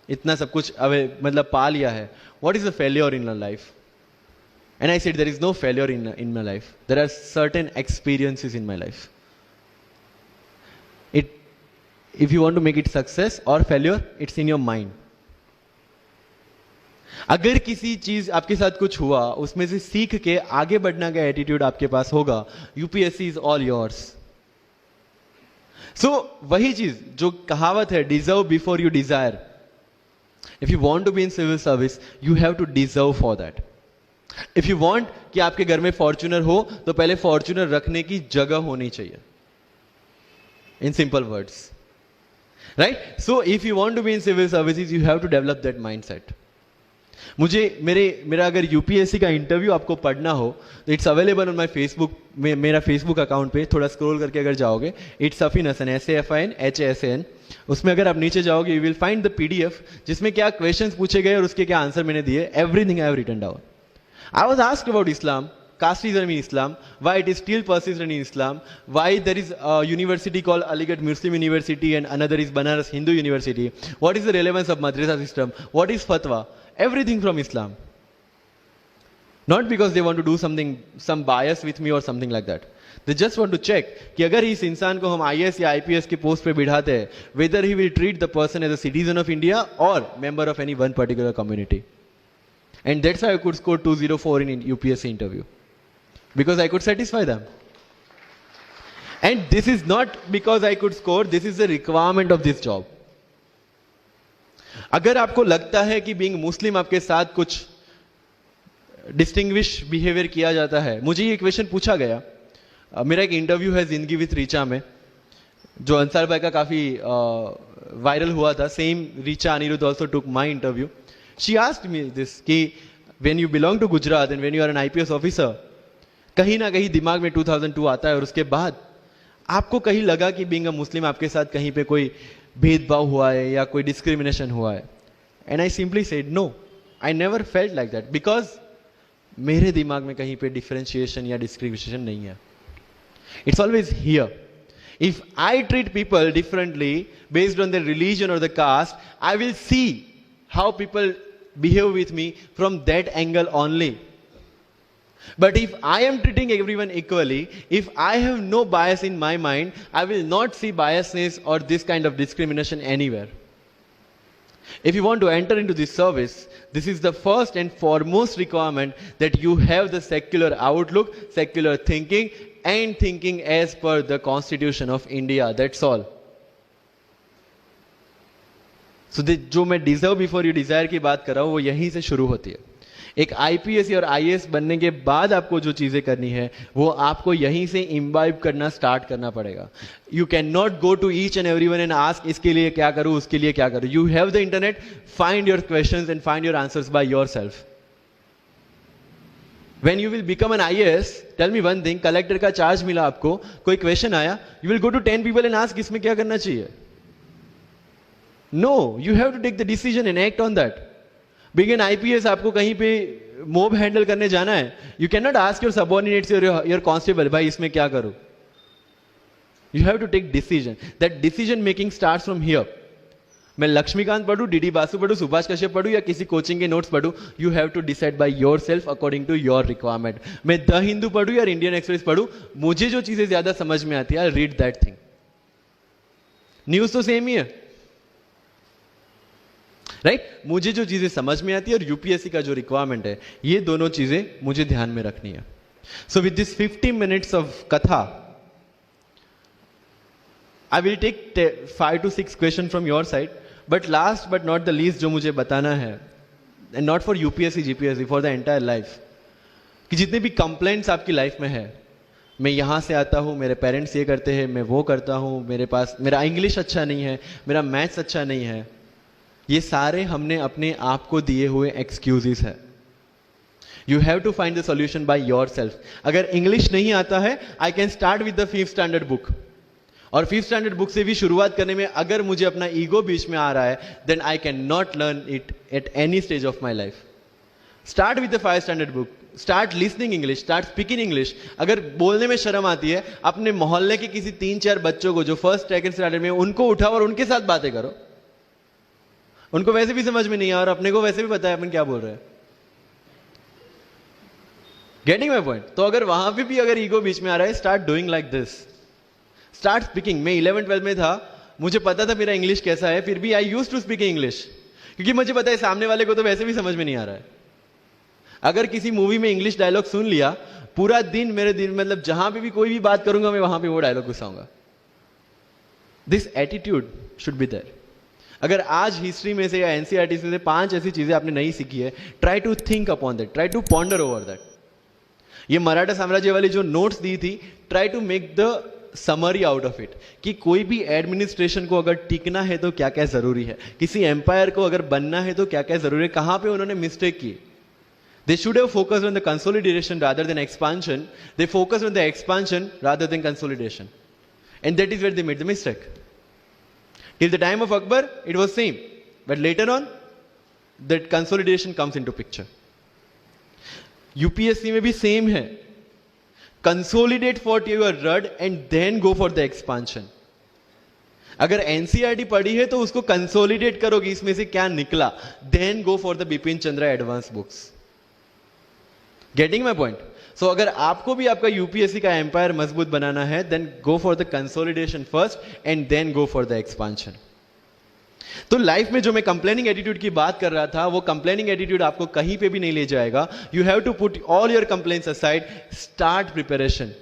इतना सब कुछ मतलब पा लिया है, what is the failure in your life? And I said there is no failure in my life, there are certain experiences in my life. If you want to make it success और failure, it's in your mind. अगर किसी चीज आपके साथ कुछ हुआ, उसमें से सीख के आगे बढ़ने का एटीट्यूड आपके पास होगा, UPSC is all yours. So वही चीज जो कहावत है, deserve before you desire. If you want to be in civil service, you have to deserve for that. If you want कि आपके घर में फॉर्च्यूनर हो, तो पहले फॉर्च्यूनर रखने की जगह होनी चाहिए. In simple words, right? So if you want to be in civil services, you have to develop that mindset. मेरा अगर यूपीएससी का इंटरव्यू आपको पढ़ना हो, तो it's available on my Facebook, मेरा फेसबुक अकाउंट पे थोड़ा स्क्रॉल करके अगर जाओगे, इट्स सफीन हसन, SAFIN उसमें अगर आप नीचे जाओगे, you will find the PDF जिसमें क्या क्वेश्चंस पूछे गए और उसके क्या आंसर मैंने दिए. Everything I have written down. I was asked about Islam, casteism in Islam, why it is still persistent in Islam, why there is a university called Aligarh Muslim University and another is Banaras Hindu University, what is the relevance of madrasa system, what is fatwa, everything from Islam. Not because they want to do something, some bias with me or something like that. They just want to check कि अगर इस इंसान को हम IAS या IPS के post पे बिठाते हैं, whether he will treat the person as a citizen of India or member of any one particular community. And that's how I could score 204 in UPSC interview. Because I could satisfy them. And this is not because I could score, this is the requirement of this job. अगर आपको लगता है कि being मुस्लिम आपके साथ कुछ distinguish behaviour किया जाता है, मुझे ये क्वेश्चन पूछा गया. मेरा एक इंटरव्यू है जिंदगी विथ रीचा में, जो अंसार भाई का काफी वायरल हुआ था. Same Richa Anirudh also took my interview. She asked me this कि when you belong to Gujarat and when you are an IPS officer, कहीं ना कहीं दिमाग में 2002 आता है और उसके बाद आपको कहीं लगा कि बीइंग अ मुस्लिम आपके साथ कहीं पे कोई भेदभाव हुआ है या कोई डिस्क्रिमिनेशन हुआ है. And I simply said no, I never felt like that, because मेरे दिमाग में कहीं पे डिफरेंशिएशन या डिस्क्रिमिनेशन नहीं है. It's always here. If I treat people differently based on their religion or the caste, I will see how people behave with me from that angle only. But if I am treating everyone equally, if I have no bias in my mind, I will not see biasness or this kind of discrimination anywhere. If you want to enter into this service, this is the first and foremost requirement, that you have the secular outlook, secular thinking, and thinking as per the Constitution of India. That's all. So जो मैं deserve before you Dzire की बात कर रहा हूं वो यहीं से शुरू होती है. एक आईपीएस और आईएएस बनने के बाद आपको जो चीजें करनी है वो आपको यहीं से इम्बाइब करना स्टार्ट करना पड़ेगा. You can not go to each and everyone and ask इसके लिए क्या करूं, उसके लिए क्या करूं. You have the internet, find your questions and find your answers by yourself. When you will become an IAS, tell me one thing, collector का charge मिला आपको, कोई क्वेश्चन आया, you will go to 10 people and ask इसमें क्या करना चाहिए. No, you have to take the decision and act on that. Being an IPS आपको कहीं पे मोब हैंडल करने जाना है, you cannot ask your subordinates or your constable, भाई इसमें क्या करूं. You have to take decision. That decision making starts from here. मैं लक्ष्मीकांत पढ़ूं, डीडी बासु पढ़ूं, सुभाष कश्यप पढ़ूं या किसी कोचिंग के नोट्स पढ़ूं, you have to decide by yourself according to your requirement. मैं द हिंदू पढ़ूं या इंडियन एक्सप्रेस पढ़ूं, मुझे जो चीजें ज्यादा समझ में आती है, I read that thing. News तो सेम ही है, राइट? मुझे जो चीजें समझ में आती है और यूपीएससी का जो रिक्वायरमेंट है, ये दोनों चीजें मुझे ध्यान में रखनी है. So with this 50 minutes of कथा, I will take 5 to 6 question from your side. But last but not the least जो मुझे बताना है, and not for UPSC GPSC, for the entire life, कि जितने भी कंप्लेंट्स आपकी लाइफ में है, मैं यहां से आता हूं, मेरे पेरेंट्स ये करते हैं, मैं वो करता हूं, मेरा इंग्लिश अच्छा नहीं है, मेरा मैथ्स अच्छा नहीं है, ये सारे हमने अपने आप को दिए हुए एक्सक्यूजेस है. You have to find the solution by yourself. अगर इंग्लिश नहीं आता है, I can start with the 5th standard book. और 5th स्टैंडर्ड बुक से भी शुरुआत करने में अगर मुझे अपना ईगो बीच में आ रहा है, then I can not learn it at any stage of my life. Start with the 5th standard book, start listening English, start speaking English. अगर बोलने में शर्म आती है, अपने मोहल्ले के किसी 3-4 बच्चों को जो 1st 2nd स्टैंडर्ड में, उनको उठाओ और उनके साथ बातें करो. उनको वैसे भी समझ में नहीं आ और अपने को वैसे भी पता है अपन क्या बोल रहे हैं. Getting my point? तो अगर वहां पे भी अगर ईगो बीच में आ रहा है, start doing like this, start speaking. मैं 11th-12th में था, मुझे पता था मेरा इंग्लिश कैसा है, फिर भी I used to speak English, क्योंकि मुझे पता है सामने वाले को तो वैसे भी समझ में नहीं आ रहा है. अगर किसी मूवी में इंग्लिश डायलॉग सुन लिया, पूरा दिन मेरे दिन, मतलब जहां पे भी कोई भी बात करूंगा, मैं वहां पे वो डायलॉग घुसाऊंगा. This attitude should be there. अगर आज हिस्ट्री में से या एनसीईआरटी से 5 ऐसी चीजें आपने नहीं सीखी है, try to think upon that, try to ponder over that. ये मराठा साम्राज्य वाली जो नोट्स दी थी, try to make the summary out of it, कि कोई भी एडमिनिस्ट्रेशन को अगर टिकना है तो क्या क्या जरूरी है, किसी एम्पायर को अगर बनना है तो क्या क्या जरूरी है, कहां पे उन्होंने मिस्टेक की. They should have focused on the consolidation rather than expansion. They focused on the expansion rather than consolidation. And that is where they made the mistake. Till the time of Akbar, it was same. But later on, that consolidation comes into picture. UPSC में भी same है. Consolidate what you are read and then go for the expansion. अगर NCERT पढ़ी है तो उसको consolidate करोगे, इसमें से क्या निकला, then go for the Bipin Chandra advance books. Getting my point? So अगर आपको भी आपका यूपीएससी का एम्पायर मजबूत बनाना है, then go for the consolidation first and then go for the expansion. तो लाइफ में जो मैं कंप्लेनिंग एटीट्यूड की बात कर रहा था, वो कंप्लेनिंग एटीट्यूड आपको कहीं पे भी नहीं ले जाएगा. You have to put all your complaints aside, start preparation.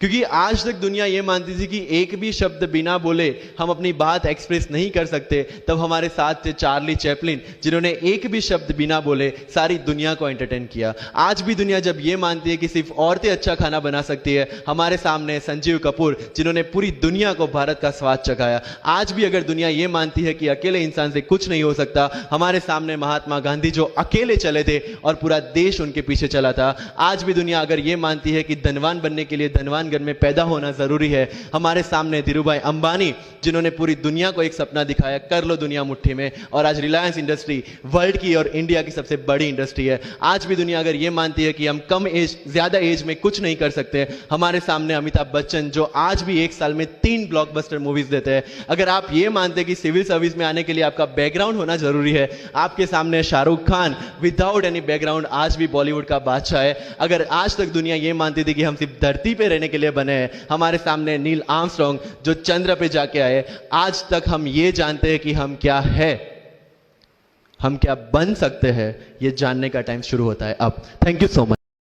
क्योंकि आज तक दुनिया यह मानती थी कि एक भी शब्द बिना बोले हम अपनी बात एक्सप्रेस नहीं कर सकते। तब हमारे साथ थे चार्ली चैपलिन, जिन्होंने एक भी शब्द बिना बोले सारी दुनिया को एंटरटेन किया। आज भी दुनिया जब यह मानती है कि सिर्फ औरतें अच्छा खाना बना सकती है, हमारे सामने संजीव कपूर, जिन्होंने पूरी दुनिया को भारत का स्वाद चखाया। आज भी अगर दुनिया यह मानती है कि अकेले इंसान से कुछ नहीं हो सकता, हमारे सामने महात्मा गांधी, जो अकेले चले थे और पूरा देश उनके पीछे चला था। आज भी दुनिया अगर यह मानती है कि धनवान बनने के लिए धनवान घर में पैदा होना जरूरी है, हमारे सामने धीरूभाई अंबानी, जिन्होंने पूरी दुनिया को एक सपना दिखाया, कर लो दुनिया मुट्ठी में। और आज रिलायंस इंडस्ट्री वर्ल्ड की और इंडिया की सबसे बड़ी इंडस्ट्री है। आज भी दुनिया अगर यह मानती है कि हम कम एज, ज्यादा एज में कुछ नहीं कर सकते, हमारे सामने अमिताभ बच्चन, जो आज भी एक साल में 3 ब्लॉकबस्टर मूवीज देते हैं। अगर आप ये मानते हैं कि सिविल सर्विस में आने के लिए आपका बैकग्राउंड होना जरूरी है, आपके सामने Shahrukh Khan without any background आज भी बॉलीवुड का बादशाह है। अगर आज तक दुनिया यह मानती थी कि हम सिर्फ धरती पे रहने के लिए बने हैं, हमारे सामने नील आर्मस्ट्रांग, जो चंद्र पे जाके आए। आज तक हम ये जानते हैं कि हम क्या है, हम क्या बन सकते हैं, ये जानने का टाइम शुरू होता है अब। Thank you so much.